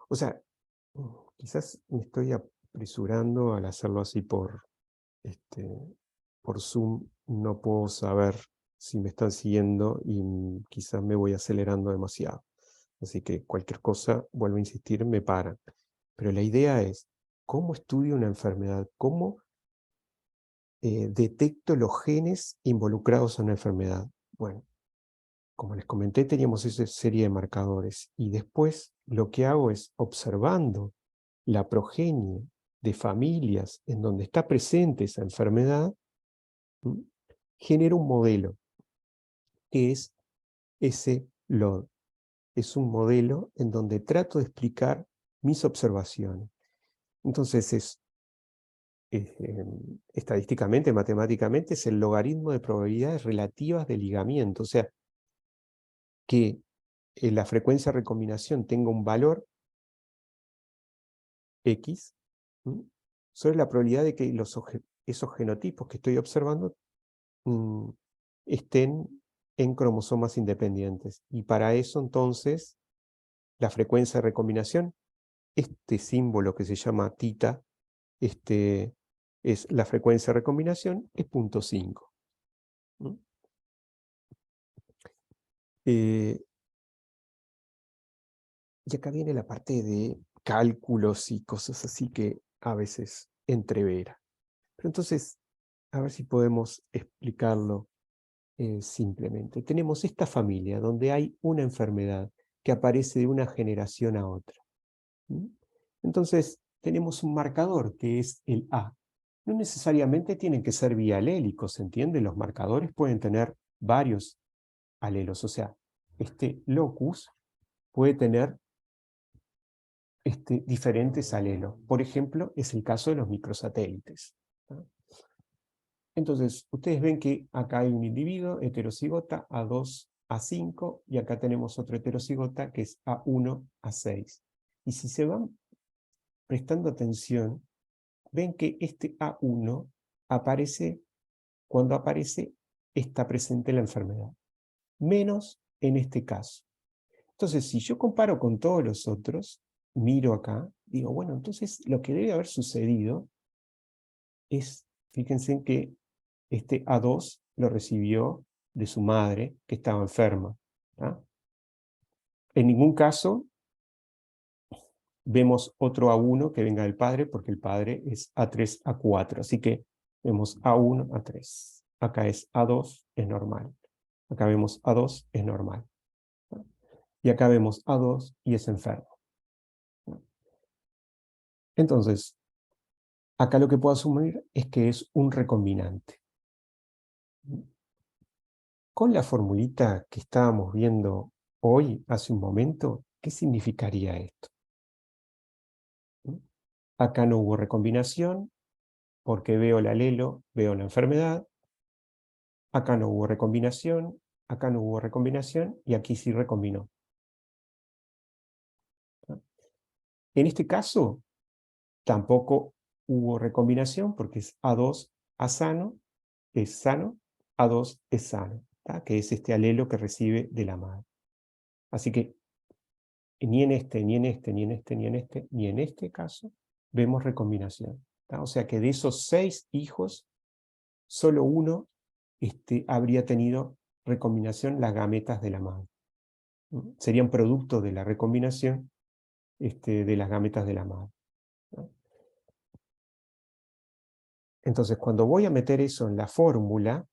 O sea, quizás me estoy apresurando al hacerlo así por Zoom, no puedo saber si me están siguiendo y quizás me voy acelerando demasiado. Así que cualquier cosa, vuelvo a insistir, me paran. Pero la idea es, ¿cómo estudio una enfermedad? ¿Cómo detecto los genes involucrados en una enfermedad? Bueno, como les comenté, teníamos esa serie de marcadores y después lo que hago es, observando la progenie de familias en donde está presente esa enfermedad, genero un modelo, que es ese LOD. Es un modelo en donde trato de explicar mis observaciones. Entonces estadísticamente, matemáticamente, es el logaritmo de probabilidades relativas de ligamiento. O sea, que la frecuencia de recombinación tenga un valor X sobre la probabilidad de que esos genotipos que estoy observando estén en cromosomas independientes. Y para eso, entonces, la frecuencia de recombinación, este símbolo que se llama tita, es la frecuencia de recombinación, es 0.5. Y acá viene la parte de cálculos y cosas así que a veces entrevera. Pero entonces, a ver si podemos explicarlo simplemente. Tenemos esta familia donde hay una enfermedad que aparece de una generación a otra. Entonces, tenemos un marcador que es el A. No necesariamente tienen que ser bialélicos, ¿se entiende? Los marcadores pueden tener varios alelos. O sea, este locus puede tener diferentes alelos. Por ejemplo, es el caso de los microsatélites. Entonces, ustedes ven que acá hay un individuo heterocigota A2, A5, y acá tenemos otro heterocigota que es A1, A6. Y si se van prestando atención, ven que este A1 aparece, cuando aparece, está presente la enfermedad. Menos en este caso. Entonces, si yo comparo con todos los otros, miro acá, digo, bueno, entonces lo que debe haber sucedido es, fíjense en que este A2 lo recibió de su madre, que estaba enferma. En ningún caso vemos otro A1 que venga del padre, porque el padre es A3, A4. Así que vemos A1, A3. Acá es A2, es normal. Acá vemos A2, es normal. Y acá vemos A2 y es enfermo. Entonces, acá lo que puedo asumir es que es un recombinante. Con la formulita que estábamos viendo hoy, hace un momento, ¿qué significaría esto? Acá no hubo recombinación, porque veo el alelo, veo la enfermedad. Acá no hubo recombinación, acá no hubo recombinación, y aquí sí recombinó. En este caso, tampoco hubo recombinación, porque es A2, A sano, es sano, A2 es sano, que es este alelo que recibe de la madre. Así que ni en este, ni en este, ni en este, ni en este, ni en este caso, vemos recombinación. O sea que de esos 6 hijos, solo uno habría tenido recombinación, las gametas de la madre. Serían producto de la recombinación de las gametas de la madre. Entonces, cuando voy a meter eso en la fórmula,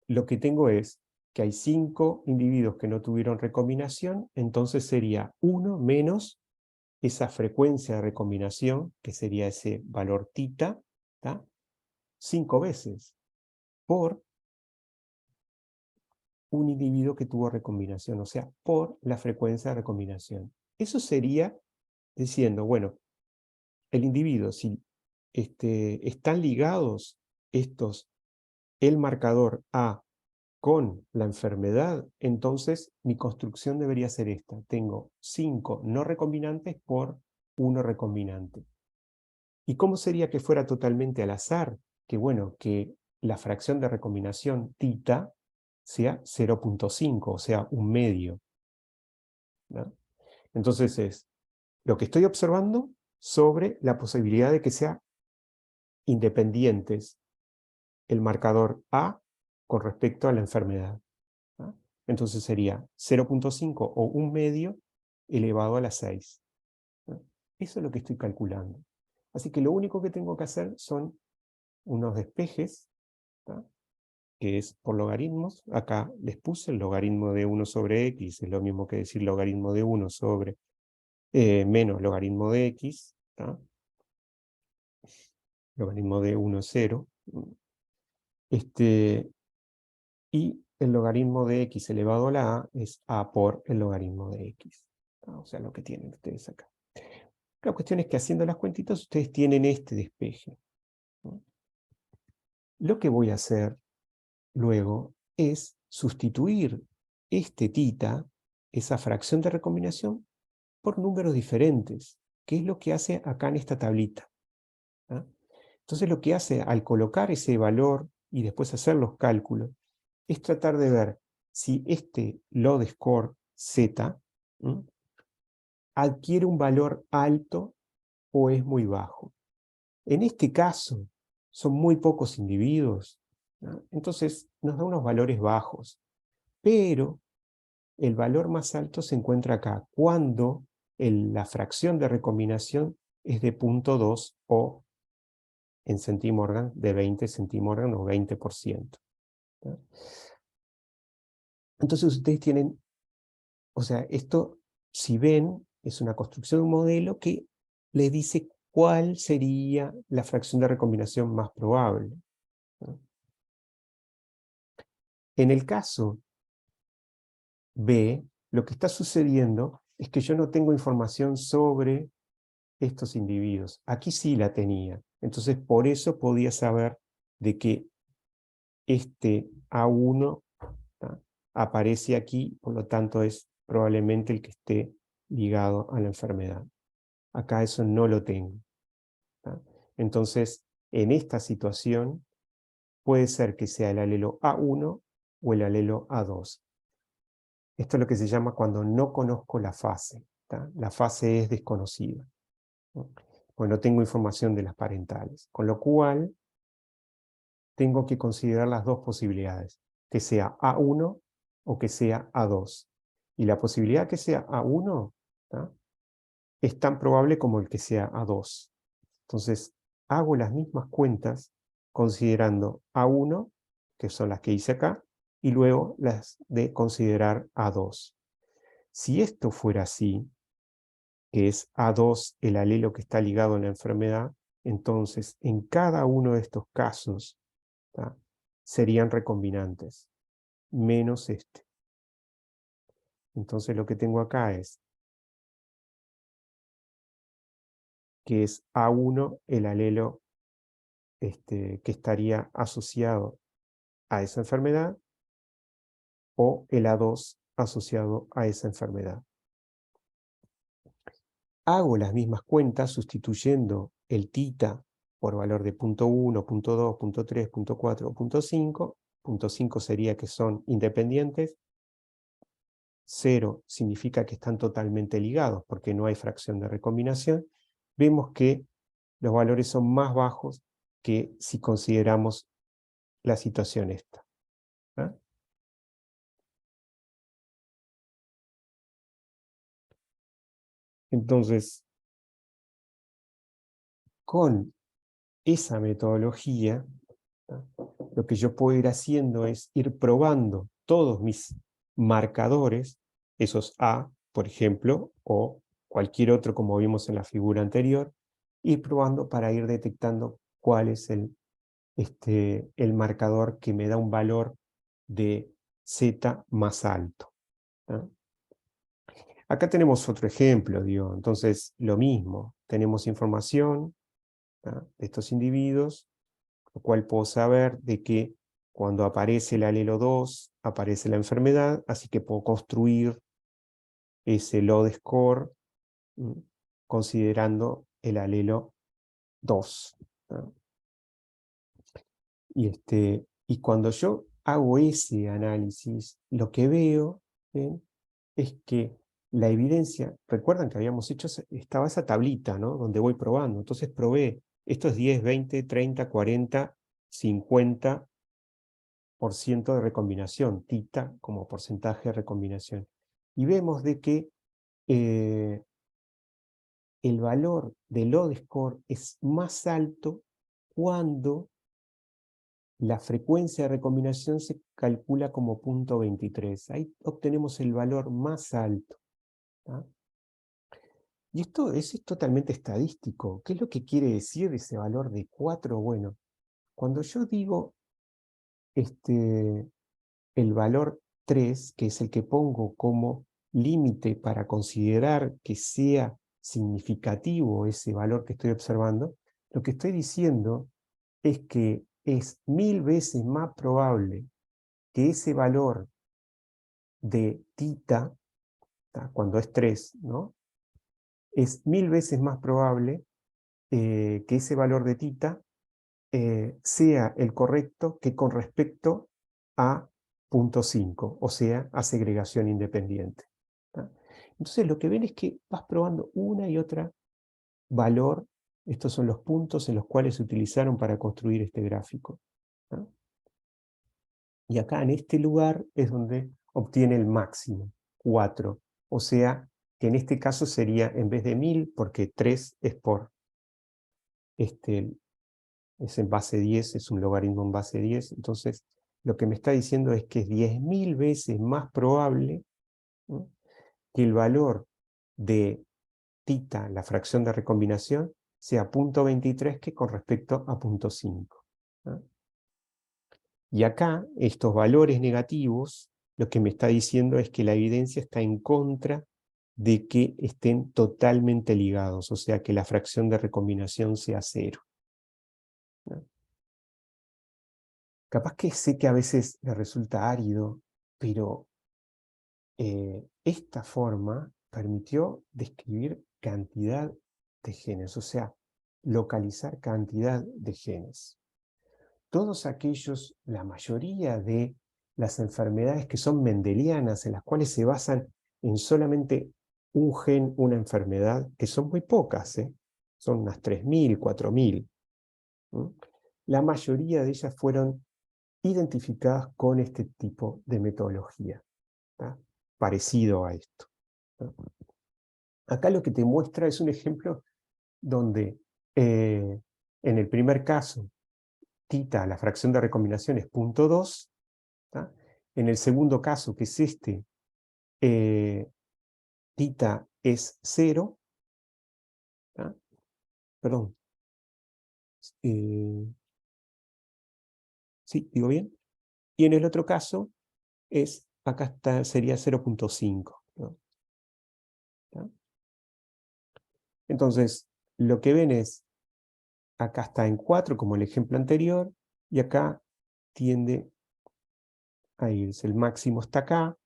lo que tengo es que hay 5 individuos que no tuvieron recombinación, entonces sería 1 menos esa frecuencia de recombinación, que sería ese valor tita, 5 veces, por un individuo que tuvo recombinación, o sea, por la frecuencia de recombinación. Eso sería diciendo, bueno, el individuo, si están ligados el marcador A con la enfermedad, entonces mi construcción debería ser esta. Tengo 5 no recombinantes por 1 recombinante. ¿Y cómo sería que fuera totalmente al azar? Que bueno, que la fracción de recombinación tita sea 0.5, o sea, un medio, ¿no? Entonces es lo que estoy observando sobre la posibilidad de que sea independientes el marcador A con respecto a la enfermedad, ¿no? Entonces sería 0.5 o un medio elevado a la 6, ¿no? Eso es lo que estoy calculando. Así que lo único que tengo que hacer son unos despejes, ¿no? Que es por logaritmos. Acá les puse el logaritmo de 1 sobre x, es lo mismo que decir logaritmo de 1 sobre menos logaritmo de x, ¿no? Logaritmo de 1 es 0. Y el logaritmo de x elevado a la a es a por el logaritmo de x, ¿no? O sea, lo que tienen ustedes acá. La cuestión es que haciendo las cuentitas ustedes tienen este despeje, ¿no? Lo que voy a hacer luego es sustituir este tita, esa fracción de recombinación, por números diferentes, que es lo que hace acá en esta tablita, ¿no? Entonces lo que hace al colocar ese valor y después hacer los cálculos, es tratar de ver si este load score Z, ¿no?, adquiere un valor alto o es muy bajo. En este caso, son muy pocos individuos, ¿no? Entonces nos da unos valores bajos, pero el valor más alto se encuentra acá, cuando la fracción de recombinación es de 0.2 o en centimorgan de 20 centimorgan o 20%, ¿no? Entonces ustedes tienen, o sea, esto, si ven, es una construcción de un modelo que le dice cuál sería la fracción de recombinación más probable, ¿no? En el caso B, lo que está sucediendo es que yo no tengo información sobre estos individuos. Aquí sí la tenía. Entonces, por eso podía saber de que este A1, ¿tá?, aparece aquí, por lo tanto es probablemente el que esté ligado a la enfermedad. Acá eso no lo tengo, ¿tá? Entonces, en esta situación, puede ser que sea el alelo A1 o el alelo A2. Esto es lo que se llama cuando no conozco la fase, ¿tá? La fase es desconocida, ¿no? Pues no tengo información de las parentales, con lo cual tengo que considerar las dos posibilidades, que sea A1 o que sea A2. Y la posibilidad que sea A1, ¿tá?, es tan probable como el que sea A2. Entonces, hago las mismas cuentas considerando A1, que son las que hice acá, y luego las de considerar A2. Si esto fuera así, que es A2 el alelo que está ligado a la enfermedad, entonces en cada uno de estos casos, ¿tá?, serían recombinantes, menos este. Entonces lo que tengo acá es que es A1 el alelo que estaría asociado a esa enfermedad, o el A2 asociado a esa enfermedad. Hago las mismas cuentas sustituyendo el tita por valor de 0.1, 0.2, 0.3, 0.4 o 0.5. 0.5 sería que son independientes. 0 significa que están totalmente ligados porque no hay fracción de recombinación. Vemos que los valores son más bajos que si consideramos la situación esta, ¿ah? Entonces, con esa metodología, ¿tá?, lo que yo puedo ir haciendo es ir probando todos mis marcadores, esos A, por ejemplo, o cualquier otro como vimos en la figura anterior, ir probando para ir detectando cuál es el marcador que me da un valor de Z más alto. ¿tá? Acá tenemos otro ejemplo, digo, entonces lo mismo, tenemos información, ¿tá? de estos individuos, lo cual puedo saber de que cuando aparece el alelo 2, aparece la enfermedad, así que puedo construir ese load score considerando el alelo 2. ¿tá? Y cuando yo hago ese análisis, lo que veo, ¿bien? es que la evidencia, recuerdan que habíamos hecho, estaba esa tablita, ¿no? Donde voy probando, entonces probé, esto es 10, 20, 30, 40, 50% de recombinación, tita como porcentaje de recombinación. Y vemos de que el valor del load score es más alto cuando la frecuencia de recombinación se calcula como 0.23. Ahí obtenemos el valor más alto. ¿tá? Y esto es totalmente estadístico. ¿Qué es lo que quiere decir ese valor de 4? Bueno, cuando yo digo el valor 3, que es el que pongo como límite para considerar que sea significativo ese valor que estoy observando, lo que estoy diciendo es que es 1000 veces más probable que ese valor de tita, cuando es 3, ¿no? es 1000 veces más probable que ese valor de tita sea el correcto que con respecto a 0.5, o sea, a segregación independiente. ¿tá? Entonces lo que ven es que vas probando una y otra valor. Estos son los puntos en los cuales se utilizaron para construir este gráfico. ¿tá? Y acá en este lugar es donde obtiene el máximo, 4. O sea, que en este caso sería en vez de 1000, porque 3 es por es en base 10, es un logaritmo en base 10, entonces lo que me está diciendo es que es 10.000 veces más probable, ¿no? que el valor de tita, la fracción de recombinación, sea 0.23 que con respecto a 0.5. ¿no? Y acá, estos valores negativos, lo que me está diciendo es que la evidencia está en contra de que estén totalmente ligados, o sea, que la fracción de recombinación sea 0. ¿no? Capaz que sé que a veces le resulta árido, pero esta forma permitió describir cantidad de genes, o sea, localizar cantidad de genes. Todos aquellos, la mayoría de las enfermedades que son mendelianas, en las cuales se basan en solamente un gen, una enfermedad, que son muy pocas, son unas 3.000, 4.000. La mayoría de ellas fueron identificadas con este tipo de metodología, ¿tá? parecido a esto. ¿tá? Acá lo que te muestra es un ejemplo donde en el primer caso, tita, la fracción de recombinación es 0.2, ¿tá? En el segundo caso, que es este, tita es 0, ¿tá? Perdón, sí, digo bien, y en el otro caso, acá sería 0.5. ¿no? ¿tá? Entonces, lo que ven es, acá está en 4 como el ejemplo anterior, y acá tiende a irse. El máximo está acá,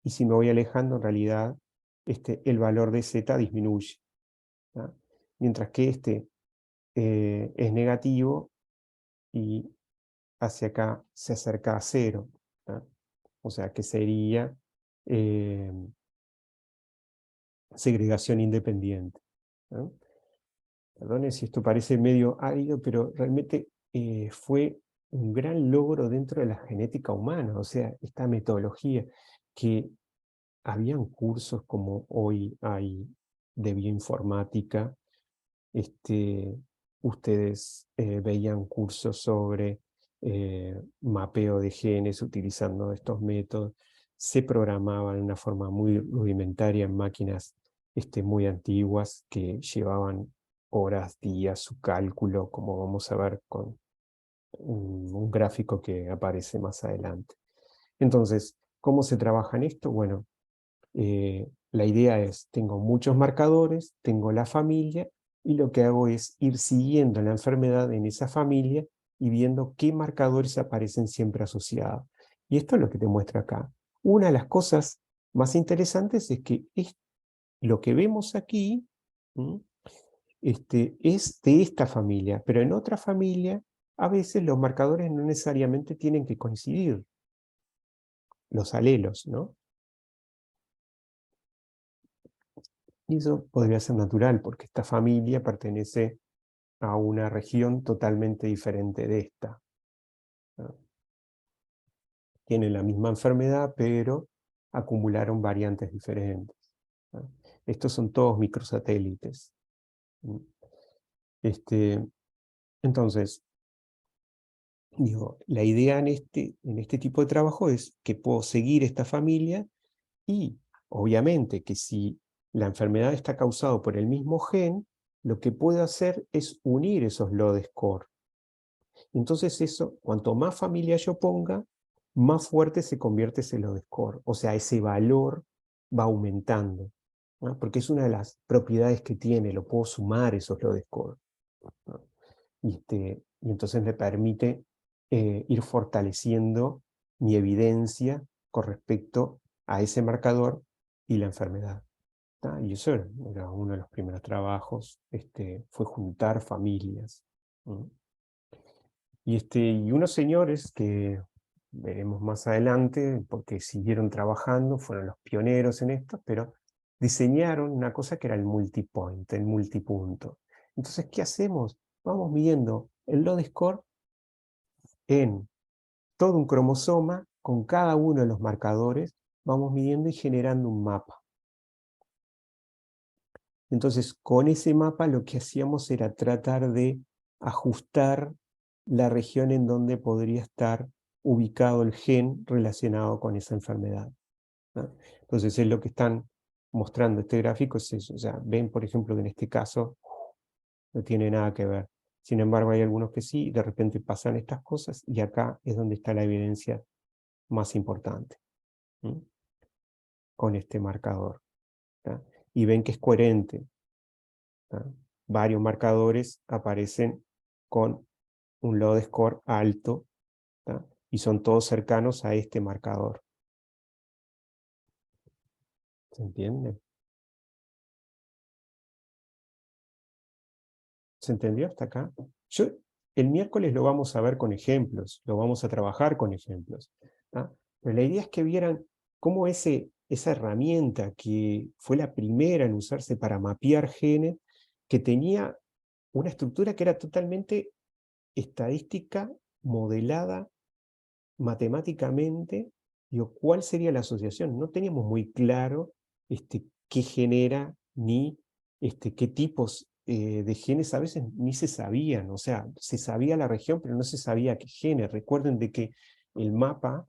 y si me voy alejando, en realidad, el valor de z disminuye. ¿tá? Mientras que es negativo, y hacia acá se acerca a 0. ¿tá? O sea que sería segregación independiente. ¿no? Perdone si esto parece medio árido, pero realmente fue un gran logro dentro de la genética humana, o sea, esta metodología, que habían cursos como hoy hay de bioinformática, ustedes veían cursos sobre mapeo de genes utilizando estos métodos, se programaban de una forma muy rudimentaria en máquinas muy antiguas que llevaban horas, días, su cálculo, como vamos a ver con un gráfico que aparece más adelante. Entonces, ¿cómo se trabaja en esto? Bueno, la idea es, tengo muchos marcadores, tengo la familia, y lo que hago es ir siguiendo la enfermedad en esa familia y viendo qué marcadores aparecen siempre asociados. Y esto es lo que te muestra acá. Una de las cosas más interesantes es que lo que vemos aquí es de esta familia, pero en otra familia a veces los marcadores no necesariamente tienen que coincidir, los alelos, ¿no? Y eso podría ser natural, porque esta familia pertenece a una región totalmente diferente de esta, ¿no? Tienen la misma enfermedad, pero acumularon variantes diferentes, ¿no? Estos son todos microsatélites. Entonces, digo, la idea en este tipo de trabajo es que puedo seguir esta familia y, obviamente, que si la enfermedad está causada por el mismo gen, lo que puedo hacer es unir esos load score. Entonces eso, cuanto más familia yo ponga, más fuerte se convierte ese load score. O sea, ese valor va aumentando, ¿no? Porque es una de las propiedades que tiene, lo puedo sumar esos load score, ¿no? Y entonces me permite ir fortaleciendo mi evidencia con respecto a ese marcador y la enfermedad. Y eso era uno de los primeros trabajos, fue juntar familias. Y unos señores que veremos más adelante, porque siguieron trabajando, fueron los pioneros en esto, pero diseñaron una cosa que era el multipoint, el multipunto. Entonces, ¿qué hacemos? Vamos midiendo el load score en todo un cromosoma, con cada uno de los marcadores, vamos midiendo y generando un mapa. Entonces, con ese mapa lo que hacíamos era tratar de ajustar la región en donde podría estar ubicado el gen relacionado con esa enfermedad, ¿no? Entonces, es lo que están mostrando este gráfico, es eso. O sea, ven, por ejemplo, que en este caso no tiene nada que ver. Sin embargo, hay algunos que sí, y de repente pasan estas cosas, y acá es donde está la evidencia más importante, ¿no? Con este marcador, ¿no? Y ven que es coherente, ¿no? Varios marcadores aparecen con un load score alto, ¿no? Y son todos cercanos a este marcador. ¿Se entiende? ¿Se entendió hasta acá? El miércoles lo vamos a ver con ejemplos, lo vamos a trabajar con ejemplos, ¿no? Pero la idea es que vieran cómo esa herramienta que fue la primera en usarse para mapear genes, que tenía una estructura que era totalmente estadística, modelada matemáticamente, digo, ¿cuál sería la asociación? No teníamos muy claro qué genera, ni qué tipos de genes a veces ni se sabían. O sea, se sabía la región, pero no se sabía qué genes. Recuerden de que el mapa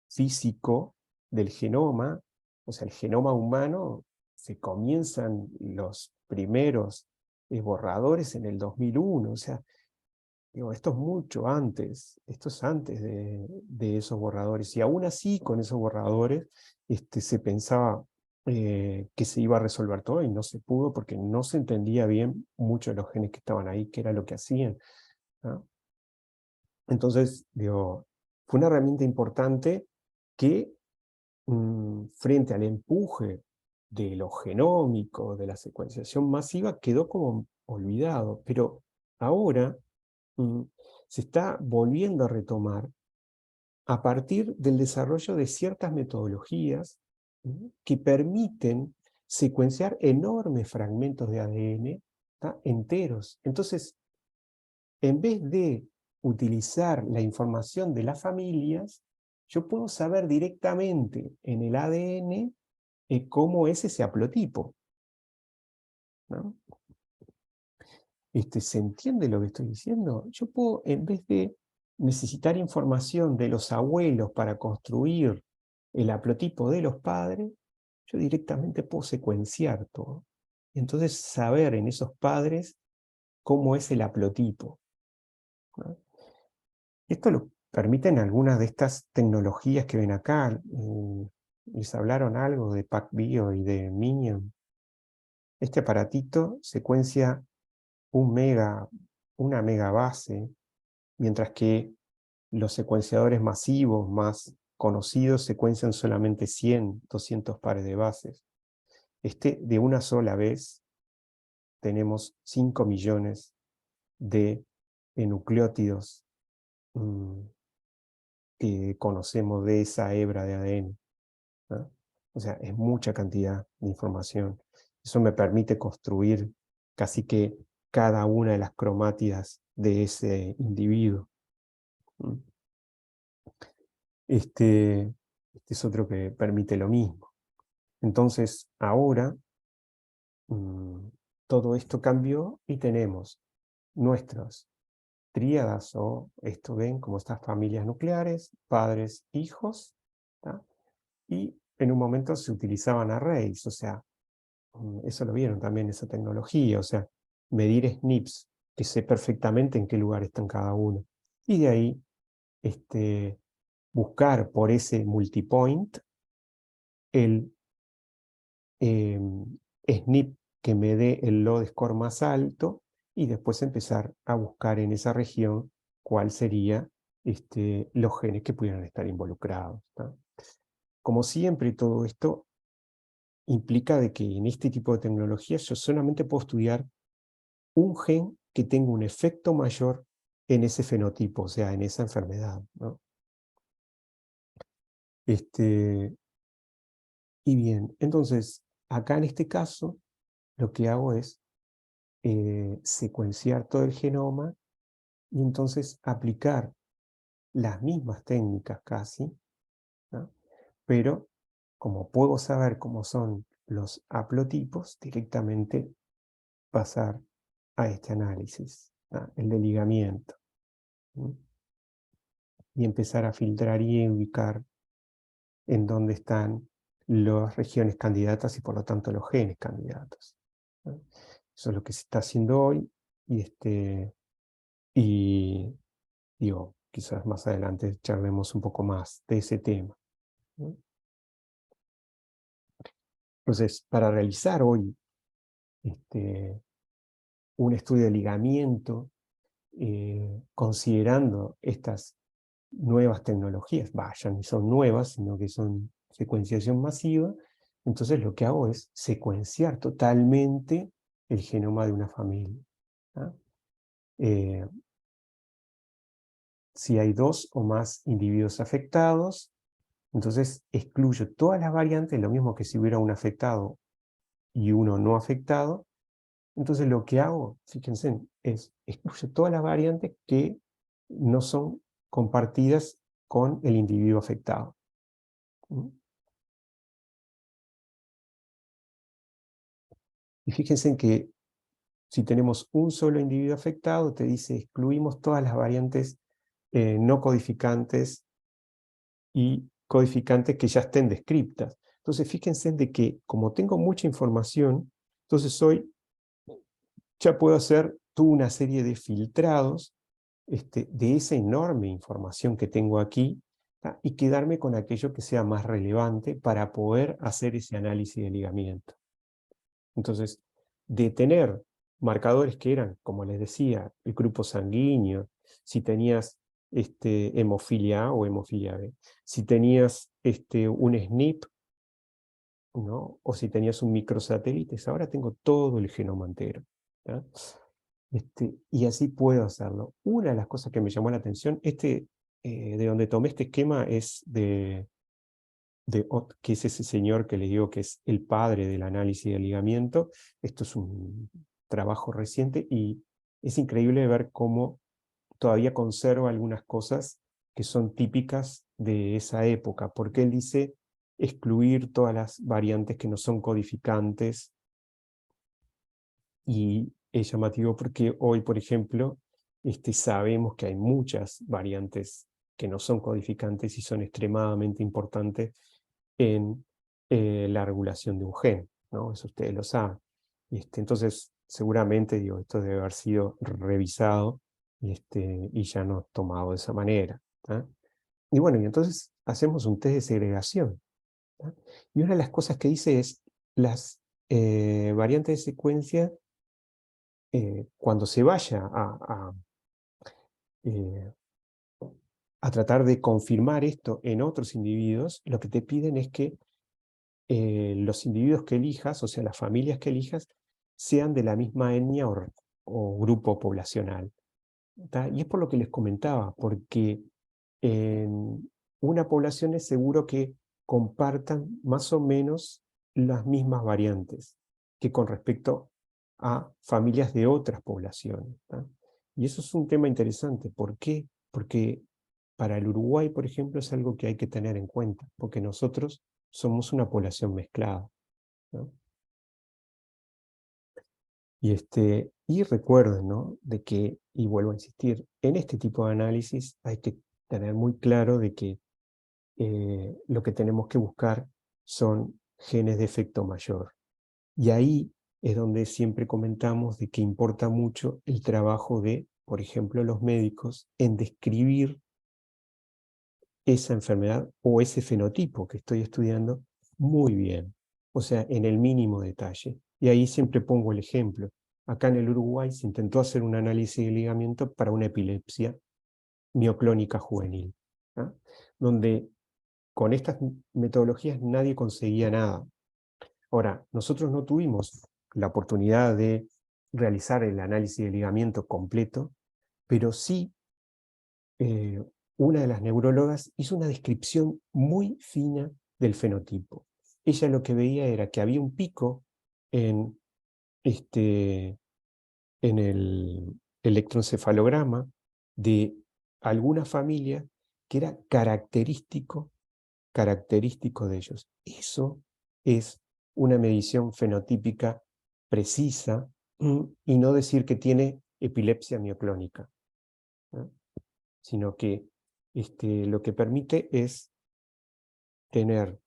físico del genoma, o sea, el genoma humano, se comienzan los primeros borradores en el 2001, o sea, digo, esto es mucho antes, esto es antes de esos borradores, y aún así con esos borradores se pensaba que se iba a resolver todo, y no se pudo porque no se entendía bien muchos de los genes que estaban ahí, qué era lo que hacían, ¿no? Entonces, digo, fue una herramienta importante que frente al empuje de lo genómico, de la secuenciación masiva, quedó como olvidado, pero ahora se está volviendo a retomar a partir del desarrollo de ciertas metodologías que permiten secuenciar enormes fragmentos de ADN, ¿tá? Enteros. Entonces, en vez de utilizar la información de las familias, yo puedo saber directamente en el ADN cómo es ese haplotipo, ¿no? ¿Se entiende lo que estoy diciendo? Yo puedo, en vez de necesitar información de los abuelos para construir el haplotipo de los padres, yo directamente puedo secuenciar todo. Entonces saber en esos padres cómo es el haplotipo, ¿no? Esto lo permiten algunas de estas tecnologías que ven acá. Les hablaron algo de PacBio y de Minion. Este aparatito secuencia una megabase, mientras que los secuenciadores masivos más conocidos secuencian solamente 100, 200 pares de bases. De una sola vez tenemos 5 millones de nucleótidos que conocemos de esa hebra de ADN, ¿no? O sea, es mucha cantidad de información. Eso me permite construir casi que cada una de las cromátidas de ese individuo. Este es otro que permite lo mismo. Entonces, ahora todo esto cambió y tenemos nuestras tríadas, o esto ven como estas familias nucleares, padres, hijos, ¿tá? Y en un momento se utilizaban arrays, o sea, eso lo vieron también, esa tecnología, o sea, medir SNPs, que sé perfectamente en qué lugar están cada uno. Y de ahí, buscar por ese multipoint el SNP que me dé el load score más alto, y después empezar a buscar en esa región cuál sería los genes que pudieran estar involucrados, ¿tá? Como siempre, todo esto implica de que en este tipo de tecnologías yo solamente puedo estudiar un gen que tenga un efecto mayor en ese fenotipo, o sea, en esa enfermedad, ¿no? Y bien, entonces, acá en este caso, lo que hago es secuenciar todo el genoma y entonces aplicar las mismas técnicas casi, ¿no? Pero como puedo saber cómo son los haplotipos, directamente pasar a este análisis, ¿no? El de ligamiento, ¿no? Y empezar a filtrar y ubicar en dónde están las regiones candidatas y por lo tanto los genes candidatos, ¿no? Eso es lo que se está haciendo hoy, y digo, quizás más adelante charlemos un poco más de ese tema, ¿no? Entonces, para realizar hoy un estudio de ligamiento, considerando estas nuevas tecnologías, ya ni son nuevas, sino que son secuenciación masiva, entonces lo que hago es secuenciar totalmente el genoma de una familia, ¿no? Si hay 2 o más individuos afectados, entonces excluyo todas las variantes, lo mismo que si hubiera un afectado y uno no afectado. Entonces lo que hago, fíjense, es excluyo todas las variantes que no son compartidas con el individuo afectado. Y fíjense que si tenemos un solo individuo afectado, te dice excluimos todas las variantes no codificantes y codificantes que ya estén descriptas. Entonces fíjense de que como tengo mucha información, entonces hoy ya puedo hacer toda una serie de filtrados de esa enorme información que tengo aquí, ¿tá? Y quedarme con aquello que sea más relevante para poder hacer ese análisis de ligamiento. Entonces, de tener marcadores que eran, como les decía, el grupo sanguíneo, si tenías hemofilia A o hemofilia B, si tenías un SNP, ¿no? O si tenías un microsatélite, ahora tengo todo el genoma entero, ¿tá? Y así puedo hacerlo. Una de las cosas que me llamó la atención, de donde tomé este esquema es de Ott, que es ese señor que les digo que es el padre del análisis de ligamiento. Esto es un trabajo reciente y es increíble ver cómo todavía conserva algunas cosas que son típicas de esa época, porque él dice excluir todas las variantes que no son codificantes. Y es llamativo porque hoy, por ejemplo, sabemos que hay muchas variantes que no son codificantes y son extremadamente importantes en la regulación de un gen, ¿no? Eso ustedes lo saben. Entonces, seguramente, digo, esto debe haber sido revisado y ya no tomado de esa manera. ¿tá? Y bueno, y entonces hacemos un test de segregación, ¿tá? Y una de las cosas que dice es, las variantes de secuencia, cuando se vaya eh, a tratar de confirmar esto en otros individuos, lo que te piden es que los individuos que elijas, o sea, las familias que elijas, sean de la misma etnia o grupo poblacional, ¿tá? Y es por lo que les comentaba, porque en una población es seguro que compartan más o menos las mismas variantes que con respecto a familias de otras poblaciones, ¿tá? Y eso es un tema interesante. ¿Por qué? Porque para el Uruguay, por ejemplo, es algo que hay que tener en cuenta, porque nosotros somos una población mezclada, ¿no? Y recuerden, ¿no?, de que, y vuelvo a insistir, en este tipo de análisis hay que tener muy claro de que lo que tenemos que buscar son genes de efecto mayor. Y ahí es donde siempre comentamos de que importa mucho el trabajo de, por ejemplo, los médicos en describir esa enfermedad o ese fenotipo que estoy estudiando muy bien, o sea, en el mínimo detalle. Y ahí siempre pongo el ejemplo. Acá en el Uruguay se intentó hacer un análisis de ligamiento para una epilepsia mioclónica juvenil, ¿tá? Donde con estas metodologías nadie conseguía nada. Ahora, nosotros no tuvimos la oportunidad de realizar el análisis de ligamiento completo, pero sí una de las neurólogas hizo una descripción muy fina del fenotipo. Ella lo que veía era que había un pico en, en el electroencefalograma de alguna familia que era característico de ellos. Eso es una medición fenotípica precisa, y no decir que tiene epilepsia mioclónica, ¿no? Sino que lo que permite es tener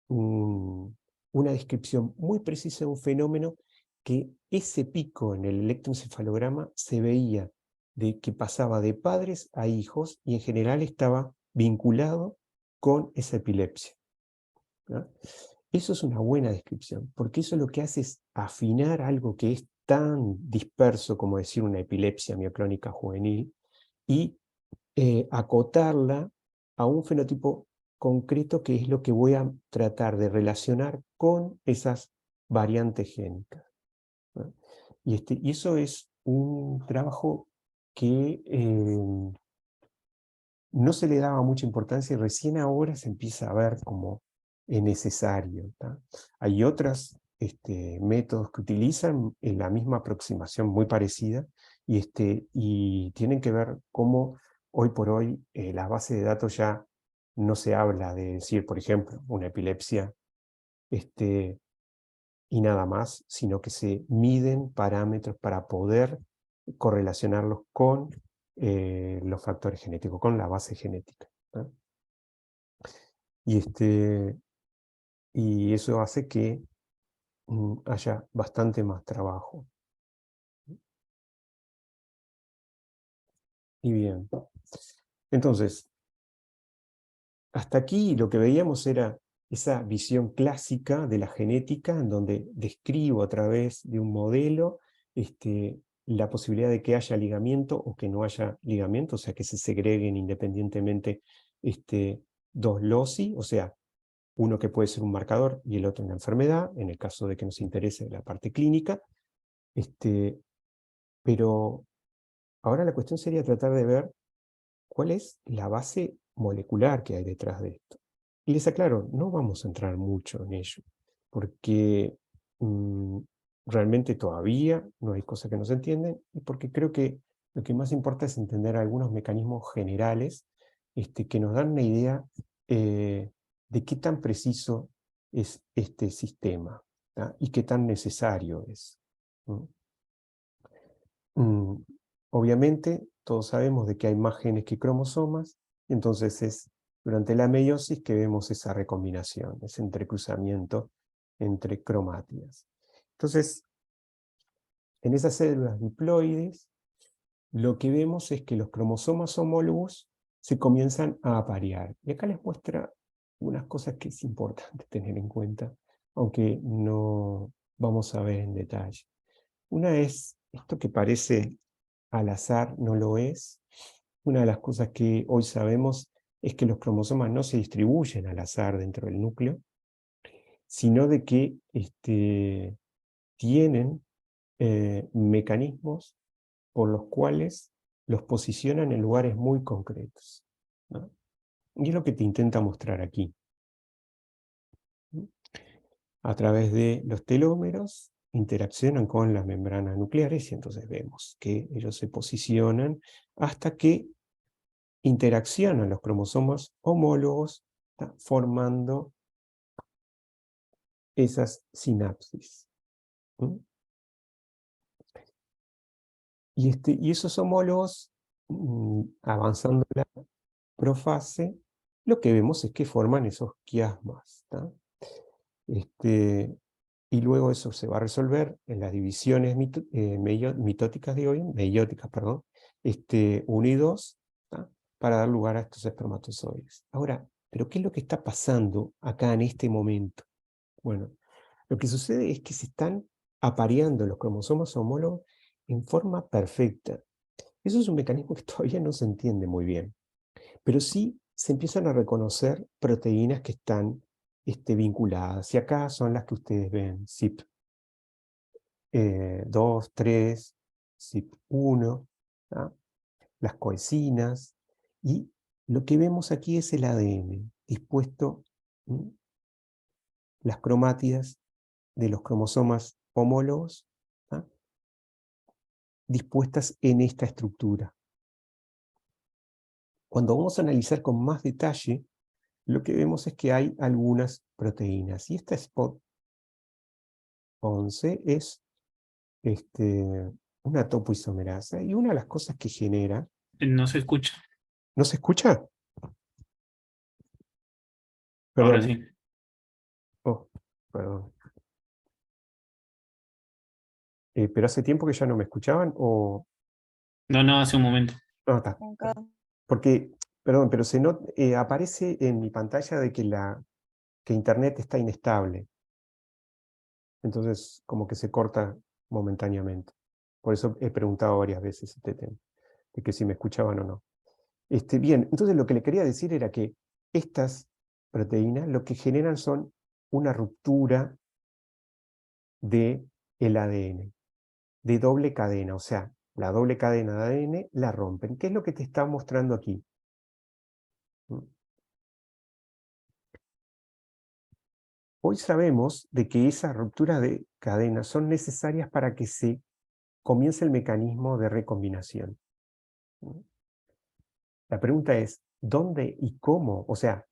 una descripción muy precisa de un fenómeno, que ese pico en el electroencefalograma se veía de que pasaba de padres a hijos y en general estaba vinculado con esa epilepsia, ¿no? Eso es una buena descripción, porque eso lo que hace es afinar algo que es tan disperso como decir una epilepsia mioclónica juvenil y acotarla a un fenotipo concreto, que es lo que voy a tratar de relacionar con esas variantes génicas, ¿no? Y eso es un trabajo que no se le daba mucha importancia y recién ahora se empieza a ver como es necesario, ¿tá? Hay otros métodos que utilizan la misma aproximación muy parecida y tienen que ver cómo hoy por hoy las bases de datos ya no se habla de decir, por ejemplo, una epilepsia y nada más, sino que se miden parámetros para poder correlacionarlos con los factores genéticos, con la base genética, ¿no? Y, y eso hace que haya bastante más trabajo. Y bien, entonces, hasta aquí lo que veíamos era esa visión clásica de la genética, en donde describo a través de un modelo la posibilidad de que haya ligamiento o que no haya ligamiento, o sea, que se segreguen independientemente dos loci, o sea, uno que puede ser un marcador y el otro una enfermedad, en el caso de que nos interese la parte clínica. Pero ahora la cuestión sería tratar de ver cuál es la base molecular que hay detrás de esto. Y les aclaro, no vamos a entrar mucho en ello, porque realmente todavía no hay cosas que no se entienden, y porque creo que lo que más importa es entender algunos mecanismos generales que nos dan una idea de qué tan preciso es este sistema, ¿tá? Y qué tan necesario es, ¿no? Obviamente, todos sabemos de que hay más genes que cromosomas, entonces es durante la meiosis que vemos esa recombinación, ese entrecruzamiento entre cromátidas. Entonces, en esas células diploides, lo que vemos es que los cromosomas homólogos se comienzan a aparear. Y acá les muestra unas cosas que es importante tener en cuenta, aunque no vamos a ver en detalle. Una es, esto que parece al azar no lo es. Una de las cosas que hoy sabemos es que los cromosomas no se distribuyen al azar dentro del núcleo, sino de que tienen mecanismos por los cuales los posicionan en lugares muy concretos, ¿no? Y es lo que te intenta mostrar aquí. A través de los telómeros interaccionan con las membranas nucleares y entonces vemos que ellos se posicionan hasta que interaccionan los cromosomas homólogos, ¿tá?, formando esas sinapsis. ¿Mm? Y esos homólogos, avanzando la profase, lo que vemos es que forman esos quiasmas, ¿tá? Y luego eso se va a resolver en las divisiones mitóticas de hoy, meióticas, perdón, 1 y 2, ¿tá?, para dar lugar a estos espermatozoides. Ahora, ¿pero qué es lo que está pasando acá en este momento? Bueno, lo que sucede es que se están apareando los cromosomas homólogos en forma perfecta. Eso es un mecanismo que todavía no se entiende muy bien, pero sí se empiezan a reconocer proteínas que están vinculadas, y acá son las que ustedes ven, CYP2, 3, CYP1, ¿tá?, las coecinas, y lo que vemos aquí es el ADN dispuesto, las cromátidas de los cromosomas homólogos, ¿tá?, dispuestas en esta estructura. Cuando vamos a analizar con más detalle, lo que vemos es que hay algunas proteínas, y esta spot 11 es una topoisomerasa, y una de las cosas que genera... No se escucha. ¿No se escucha? Ahora Perdón. sí. Oh, perdón. ¿Pero hace tiempo que ya no me escuchaban? O... No, hace un momento. No, está. Porque, perdón, pero aparece en mi pantalla de que internet está inestable. Entonces, como que se corta momentáneamente. Por eso he preguntado varias veces este tema, de que si me escuchaban o no. Bien, entonces lo que le quería decir era que estas proteínas lo que generan son una ruptura del ADN, de doble cadena, o sea, la doble cadena de ADN la rompen. ¿Qué es lo que te está mostrando aquí? Hoy sabemos de que esas rupturas de cadena son necesarias para que se comience el mecanismo de recombinación. La pregunta es, ¿dónde y cómo? O sea,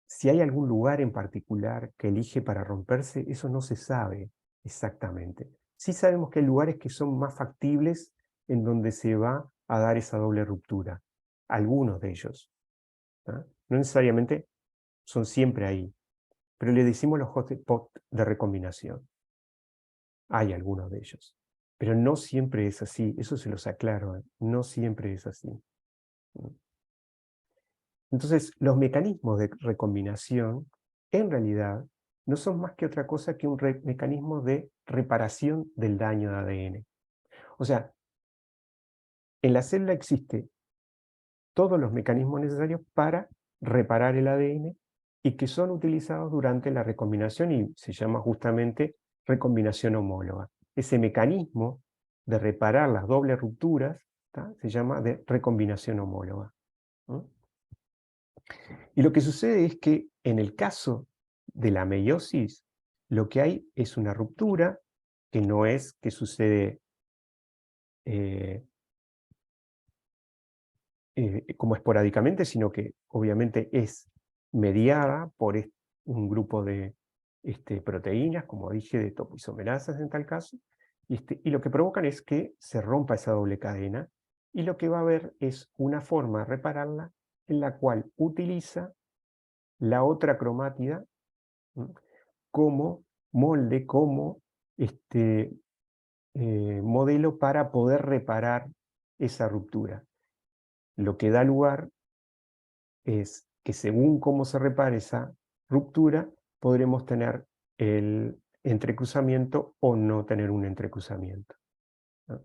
si hay algún lugar en particular que elige para romperse, eso no se sabe exactamente. Sí sabemos que hay lugares que son más factibles en donde se va a dar esa doble ruptura. Algunos de ellos, ¿tá? No necesariamente son siempre ahí, pero le decimos los hotspots de recombinación. Hay algunos de ellos, pero no siempre es así. Eso se los aclaro, ¿eh? No siempre es así. Entonces, los mecanismos de recombinación, en realidad, no son más que otra cosa que un mecanismo de reparación del daño de ADN. O sea, en la célula existen todos los mecanismos necesarios para reparar el ADN y que son utilizados durante la recombinación, y se llama justamente recombinación homóloga. Ese mecanismo de reparar las dobles rupturas, ¿tá?, se llama de recombinación homóloga. Y lo que sucede es que en el caso de la meiosis, lo que hay es una ruptura que no es que sucede como esporádicamente, sino que obviamente es mediada por un grupo de proteínas, como dije, de topoisomerasas en tal caso, y lo que provocan es que se rompa esa doble cadena, y lo que va a haber es una forma de repararla en la cual utiliza la otra cromátida como molde, como modelo para poder reparar esa ruptura. Lo que da lugar es que según cómo se repare esa ruptura, podremos tener el entrecruzamiento o no tener un entrecruzamiento, ¿no?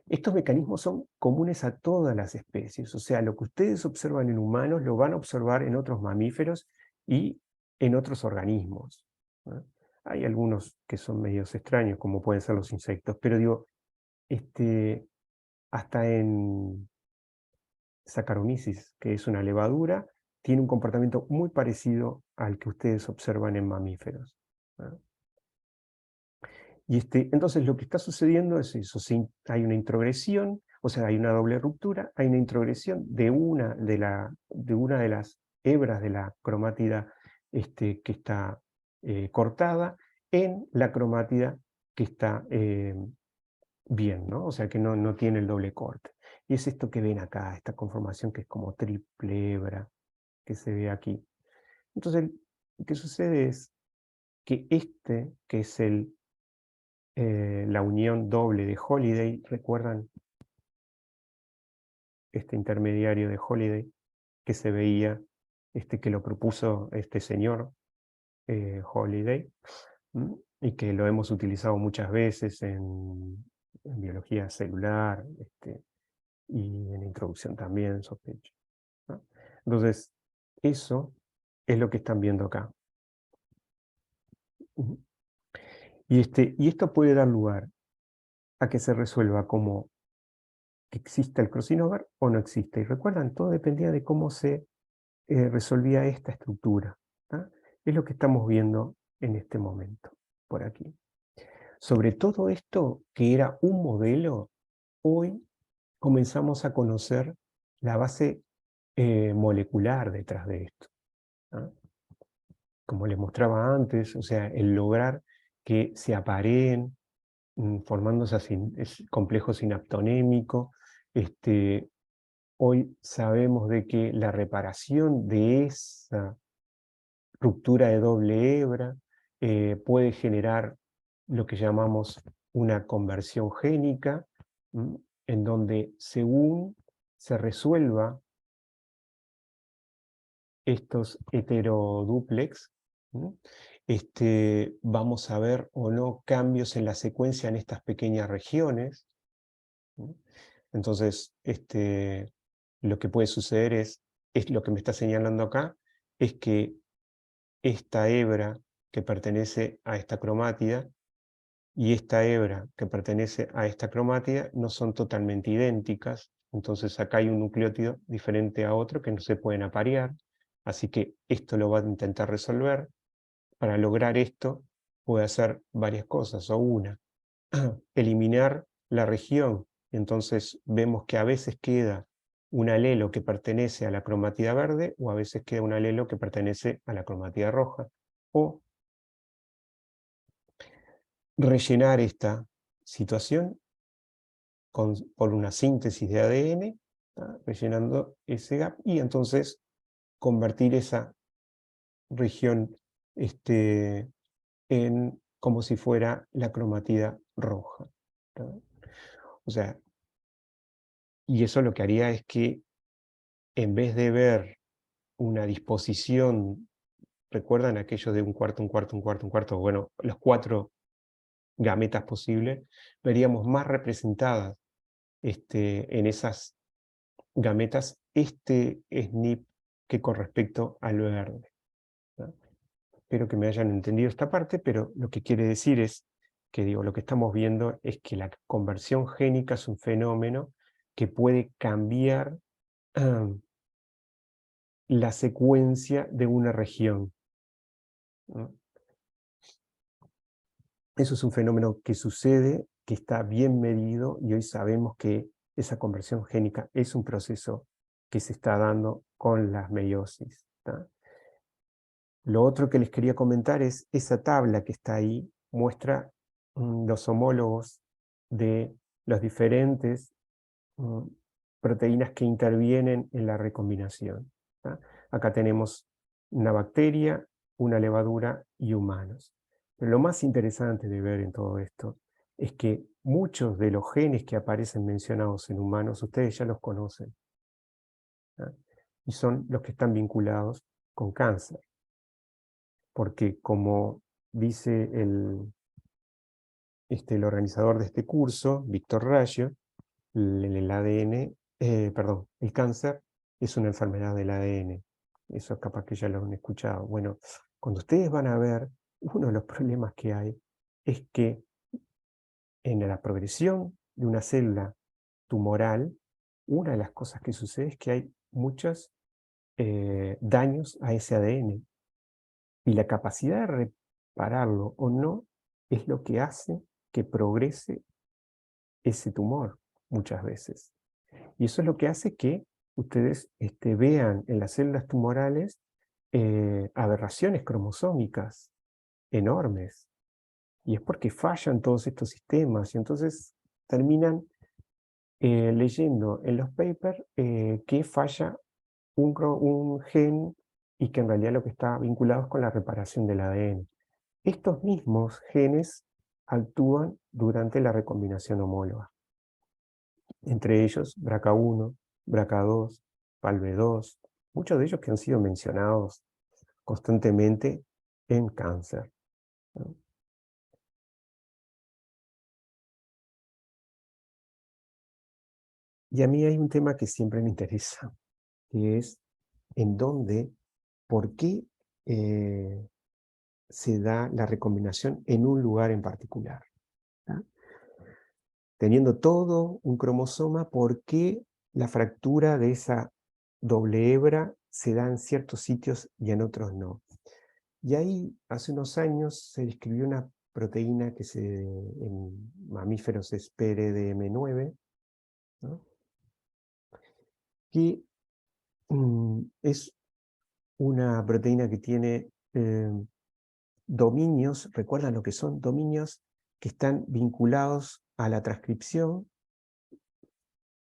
Estos mecanismos son comunes a todas las especies, o sea, lo que ustedes observan en humanos lo van a observar en otros mamíferos y en otros organismos, ¿no? Hay algunos que son medios extraños, como pueden ser los insectos, pero digo, hasta en Saccharomyces, que es una levadura, tiene un comportamiento muy parecido al que ustedes observan en mamíferos, ¿no? Y entonces lo que está sucediendo es eso, hay una introgresión, o sea, hay una doble ruptura, hay una introgresión de una de las hebras de la cromátida que está cortada en la cromátida que está bien, ¿no? O sea, que no tiene el doble corte. Y es esto que ven acá, esta conformación que es como triple hebra, que se ve aquí. Entonces, lo que sucede es que que es la unión doble de Holiday, ¿recuerdan este intermediario de Holiday que se veía, que lo propuso este señor Holiday, y que lo hemos utilizado muchas veces en biología celular y en introducción también, sospecho, ¿no? Entonces, eso es lo que están viendo acá. Ujú. Y esto puede dar lugar a que se resuelva como que exista el crossover o no existe. Y recuerdan, todo dependía de cómo se resolvía esta estructura, ¿tá? Es lo que estamos viendo en este momento, por aquí. Sobre todo esto, que era un modelo, hoy comenzamos a conocer la base molecular detrás de esto, ¿tá? Como les mostraba antes, o sea, el lograr que se apareen formándose complejo sinaptonémico. Hoy sabemos de que la reparación de esa ruptura de doble hebra puede generar lo que llamamos una conversión génica, en donde según se resuelva estos heterodúplex, vamos a ver o no cambios en la secuencia en estas pequeñas regiones. Entonces, lo que puede suceder es lo que me está señalando acá, es que esta hebra que pertenece a esta cromátida y esta hebra que pertenece a esta cromátida no son totalmente idénticas, entonces acá hay un nucleótido diferente a otro que no se pueden aparear, así que esto lo va a intentar resolver. Para lograr esto puede hacer varias cosas, o una, eliminar la región. Entonces vemos que a veces queda un alelo que pertenece a la cromatida verde o a veces queda un alelo que pertenece a la cromatida roja. O rellenar esta situación por una síntesis de ADN, ¿tá? Rellenando ese gap y entonces convertir esa región en como si fuera la cromatida roja, ¿tá? O sea, y eso lo que haría es que en vez de ver una disposición, ¿recuerdan aquello de un cuarto, un cuarto, un cuarto, un cuarto? Bueno, los 4 gametas posibles, veríamos más representadas en esas gametas SNP que con respecto al verde, ¿no? Espero que me hayan entendido esta parte, pero lo que quiere decir es que lo que estamos viendo es que la conversión génica es un fenómeno que puede cambiar la secuencia de una región, ¿no? Eso es un fenómeno que sucede, que está bien medido, y hoy sabemos que esa conversión génica es un proceso que se está dando con las meiosis, ¿tá? Lo otro que les quería comentar es esa tabla que está ahí, muestra los homólogos de las diferentes proteínas que intervienen en la recombinación, ¿tá? Acá tenemos una bacteria, una levadura y humanos. Pero lo más interesante de ver en todo esto es que muchos de los genes que aparecen mencionados en humanos, ustedes ya los conocen, ¿tá? y son los que están vinculados con cáncer. Porque como dice el organizador de este curso, Víctor Rayo, el ADN, perdón, el cáncer es una enfermedad del ADN. Eso capaz que ya lo han escuchado. Bueno, cuando ustedes van a ver, uno de los problemas que hay es que en la progresión de una célula tumoral, una de las cosas que sucede es que hay muchos daños a ese ADN. Y la capacidad de repararlo o no es lo que hace que progrese ese tumor muchas veces. Y eso es lo que hace que ustedes vean en las células tumorales aberraciones cromosómicas enormes. Y es porque fallan todos estos sistemas. Y entonces terminan leyendo en los papers que falla un gen y que en realidad lo que está vinculado es con la reparación del ADN. Estos mismos genes actúan durante la recombinación homóloga. Entre ellos BRCA1, BRCA2, PALB2, muchos de ellos que han sido mencionados constantemente en cáncer, ¿no? Y a mí hay un tema que siempre me interesa, que es en dónde, por qué se da la recombinación en un lugar en particular, ¿no? Teniendo todo un cromosoma, ¿por qué la fractura de esa doble hebra se da en ciertos sitios y en otros no? Y ahí, hace unos años, se describió una proteína que en mamíferos es PRDM9, ¿no? Que es una proteína que tiene dominios, ¿recuerdan lo que son? Dominios que están vinculados a la transcripción,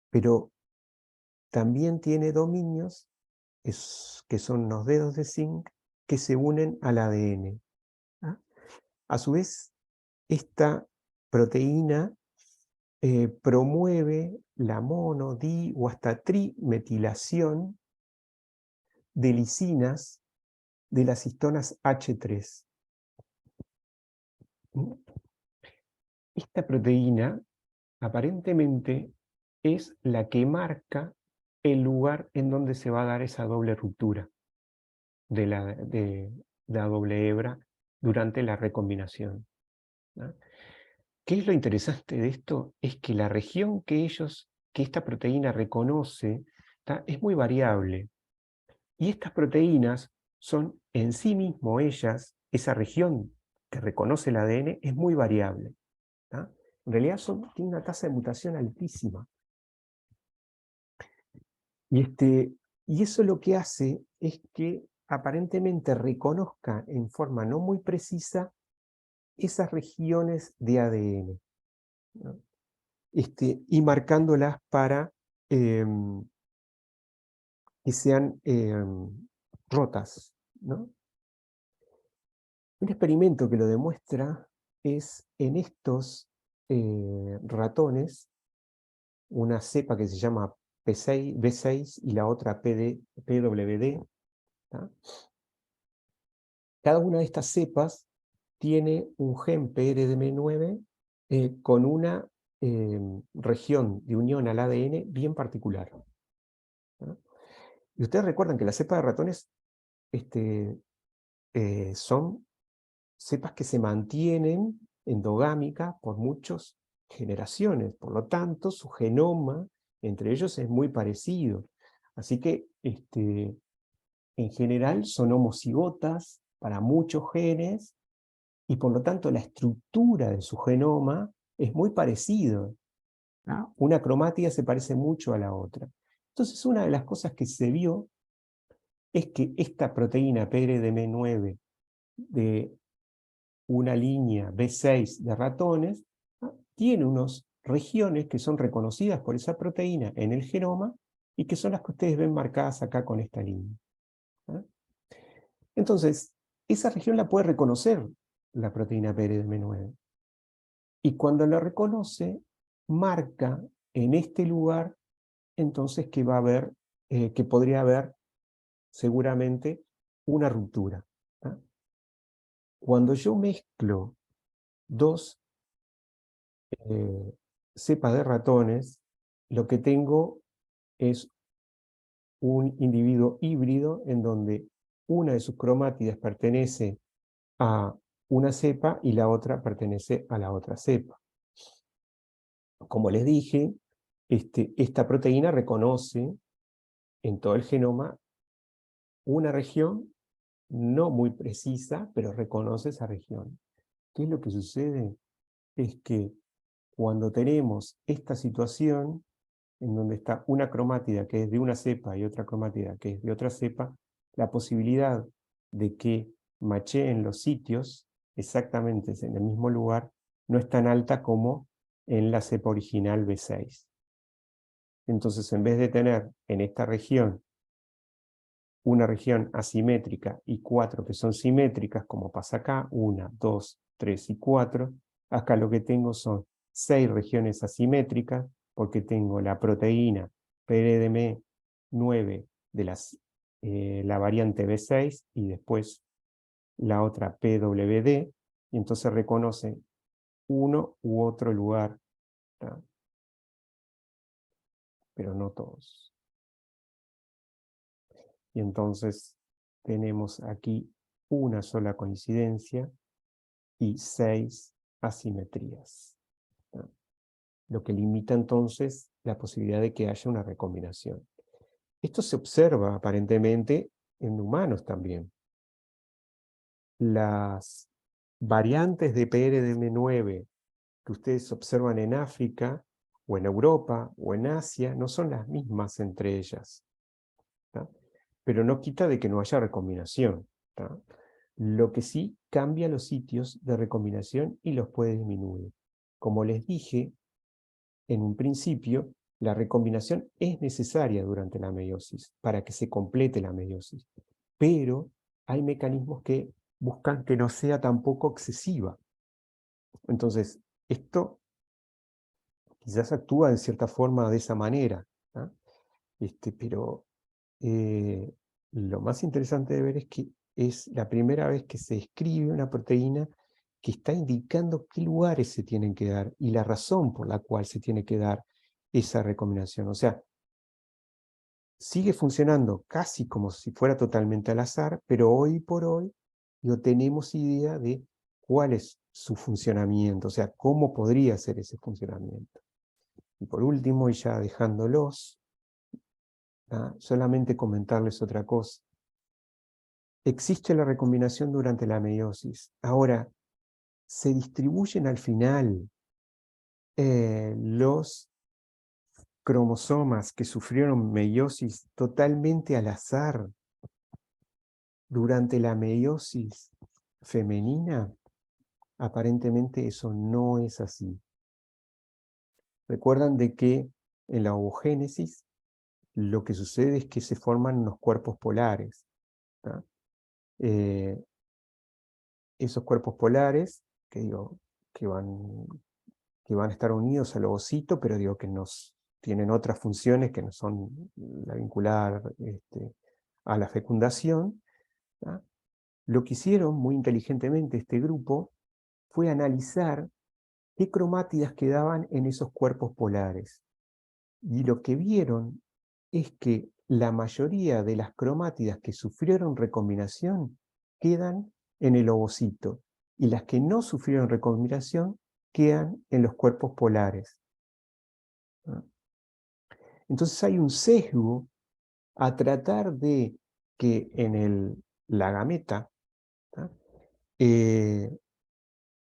pero también tiene dominios que son los dedos de zinc que se unen al ADN, ¿ah? A su vez, esta proteína promueve la mono, di o hasta trimetilación de lisinas de las histonas H3. Esta proteína aparentemente es la que marca el lugar en donde se va a dar esa doble ruptura de la doble hebra durante la recombinación, ¿no? ¿Qué es lo interesante de esto? Es que la región que esta proteína reconoce, ¿tá? Es muy variable. Y estas proteínas son en sí mismo ellas, esa región que reconoce el ADN es muy variable, ¿tá? En realidad tienen una tasa de mutación altísima. Y eso lo que hace es que aparentemente reconozca en forma no muy precisa esas regiones de ADN, ¿no? Y marcándolas para que sean rotas, ¿no? Un experimento que lo demuestra es en estos ratones, una cepa que se llama B6 y la otra PWD. ¿Tá? Cada una de estas cepas tiene un gen PRDM9 con una región de unión al ADN bien particular, ¿no? Y ustedes recuerdan que las cepas de ratones son cepas que se mantienen endogámicas por muchas generaciones, por lo tanto su genoma entre ellos es muy parecido. Así que en general son homocigotas para muchos genes y por lo tanto la estructura de su genoma es muy parecida, ¿no? Una cromátida se parece mucho a la otra. Entonces una de las cosas que se vio es que esta proteína PRDM9 de una línea B6 de ratones, ¿no? Tiene unas regiones que son reconocidas por esa proteína en el genoma y que son las que ustedes ven marcadas acá con esta línea, ¿no? Entonces, esa región la puede reconocer la proteína PRDM9. Y cuando la reconoce, marca en este lugar, entonces que va a haber, que podría haber seguramente una ruptura. ¿Ah? Cuando yo mezclo dos cepas de ratones, lo que tengo es un individuo híbrido en donde una de sus cromátidas pertenece a una cepa y la otra pertenece a la otra cepa. Como les dije, esta proteína reconoce en todo el genoma una región no muy precisa, pero reconoce esa región. ¿Qué es lo que sucede? Es que cuando tenemos esta situación, en donde está una cromátida que es de una cepa y otra cromátida que es de otra cepa, la posibilidad de que macheen los sitios exactamente en el mismo lugar no es tan alta como en la cepa original B6. Entonces, en vez de tener en esta región una región asimétrica y 4 que son simétricas, como pasa acá, 1, 2, 3 y 4, acá lo que tengo son 6 regiones asimétricas, porque tengo la proteína PRDM9 de la variante B6 y después la otra PWD, y entonces reconoce uno u otro lugar, ¿tá? Pero no todos. Y entonces tenemos aquí una sola coincidencia y 6 asimetrías, ¿no? Lo que limita entonces la posibilidad de que haya una recombinación. Esto se observa aparentemente en humanos también. Las variantes de PRDM9 que ustedes observan en África, o en Europa, o en Asia, no son las mismas entre ellas, ¿tá? Pero no quita de que no haya recombinación, ¿tá? Lo que sí cambia los sitios de recombinación y los puede disminuir. Como les dije en un principio, la recombinación es necesaria durante la meiosis para que se complete la meiosis, pero hay mecanismos que buscan que no sea tampoco excesiva. Entonces, esto quizás actúa de cierta forma de esa manera, ¿tá? Pero lo más interesante de ver es que es la primera vez que se escribe una proteína que está indicando qué lugares se tienen que dar y la razón por la cual se tiene que dar esa recombinación. O sea, sigue funcionando casi como si fuera totalmente al azar, pero hoy por hoy no tenemos idea de cuál es su funcionamiento, o sea, cómo podría ser ese funcionamiento. Y por último, y ya dejándolos, solamente comentarles otra cosa. Existe la recombinación durante la meiosis. Ahora, se distribuyen al final los cromosomas que sufrieron meiosis totalmente al azar durante la meiosis femenina. Aparentemente eso no es así. Recuerdan de que en la ovogénesis lo que sucede es que se forman unos cuerpos polares, ¿tá? Esos cuerpos polares, que, digo, que van a estar unidos al ovocito, pero digo que tienen otras funciones que no son la vincular a la fecundación, ¿tá? Lo que hicieron muy inteligentemente este grupo fue analizar qué cromátidas quedaban en esos cuerpos polares. Y lo que vieron es que la mayoría de las cromátidas que sufrieron recombinación quedan en el ovocito, y las que no sufrieron recombinación quedan en los cuerpos polares. Entonces hay un sesgo a tratar de que en la gameta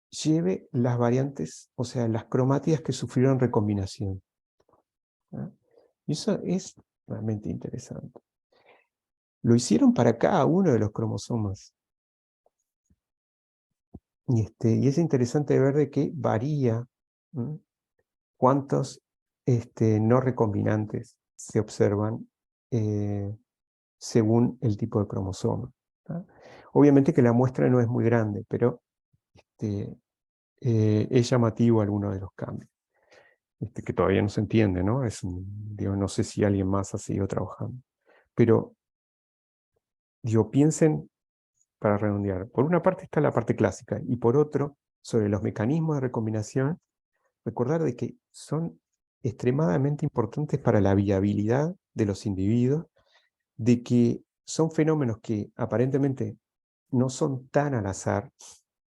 lleve las variantes, o sea, las cromátidas que sufrieron recombinación. Y eso es realmente interesante. Lo hicieron para cada uno de los cromosomas. Y es interesante ver de que varía cuántos no recombinantes se observan según el tipo de cromosoma, ¿tá? Obviamente que la muestra no es muy grande, pero es llamativo alguno de los cambios, que todavía no se entiende, ¿no? Digo, no sé si alguien más ha seguido trabajando. Pero digo, piensen, para redondear, por una parte está la parte clásica, y por otro, sobre los mecanismos de recombinación, recordar de que son extremadamente importantes para la viabilidad de los individuos, de que son fenómenos que aparentemente no son tan al azar,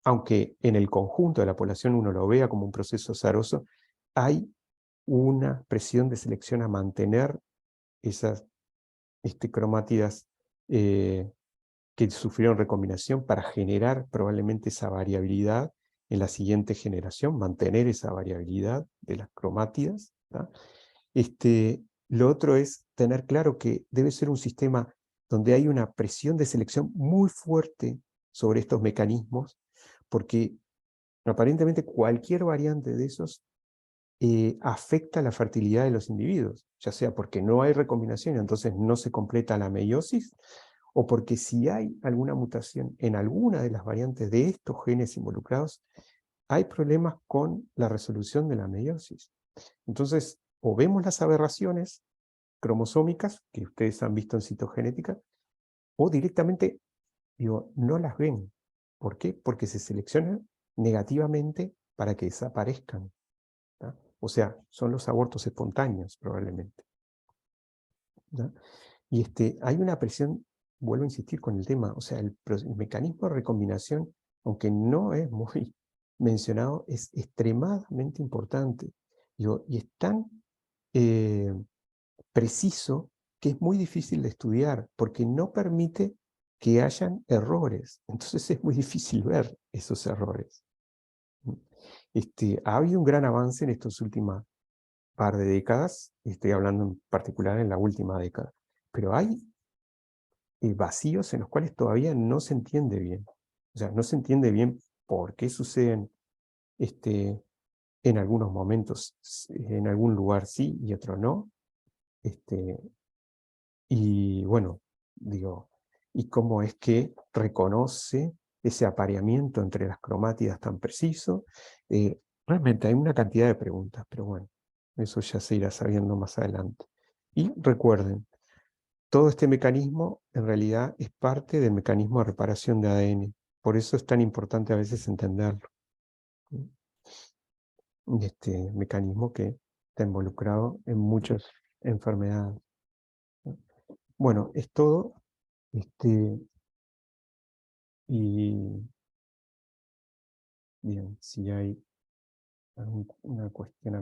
aunque en el conjunto de la población uno lo vea como un proceso azaroso, hay una presión de selección a mantener esas cromátidas que sufrieron recombinación para generar probablemente esa variabilidad en la siguiente generación, mantener esa variabilidad de las cromátidas. ¿tá? Lo otro es tener claro que debe ser un sistema donde hay una presión de selección muy fuerte sobre estos mecanismos, porque aparentemente cualquier variante de esos afecta la fertilidad de los individuos, ya sea porque no hay recombinación y entonces no se completa la meiosis, o porque si hay alguna mutación en alguna de las variantes de estos genes involucrados, hay problemas con la resolución de la meiosis. Entonces, o vemos las aberraciones cromosómicas que ustedes han visto en citogenética, o directamente, digo, no las ven. ¿Por qué? Porque se seleccionan negativamente para que desaparezcan. ¿tá? O sea, son los abortos espontáneos, probablemente. ¿tá? Y hay una presión, vuelvo a insistir con el tema, o sea, el mecanismo de recombinación, aunque no es muy mencionado, es extremadamente importante. Digo, y es tan preciso que es muy difícil de estudiar, porque no permite que hayan errores. Entonces es muy difícil ver esos errores. Ha habido un gran avance en estas últimas par de décadas, estoy hablando en particular en la última década, pero hay vacíos en los cuales todavía no se entiende bien. O sea, no se entiende bien por qué suceden en algunos momentos, en algún lugar sí y otro no. Y bueno, digo, y cómo es que reconoce ese apareamiento entre las cromátidas tan preciso. Realmente hay una cantidad de preguntas, pero bueno, eso ya se irá sabiendo más adelante. Y recuerden, todo este mecanismo en realidad es parte del mecanismo de reparación de ADN. Por eso es tan importante a veces entenderlo. Este mecanismo que está involucrado en muchas enfermedades. Bueno, es todo. Y bien, si hay alguna cuestión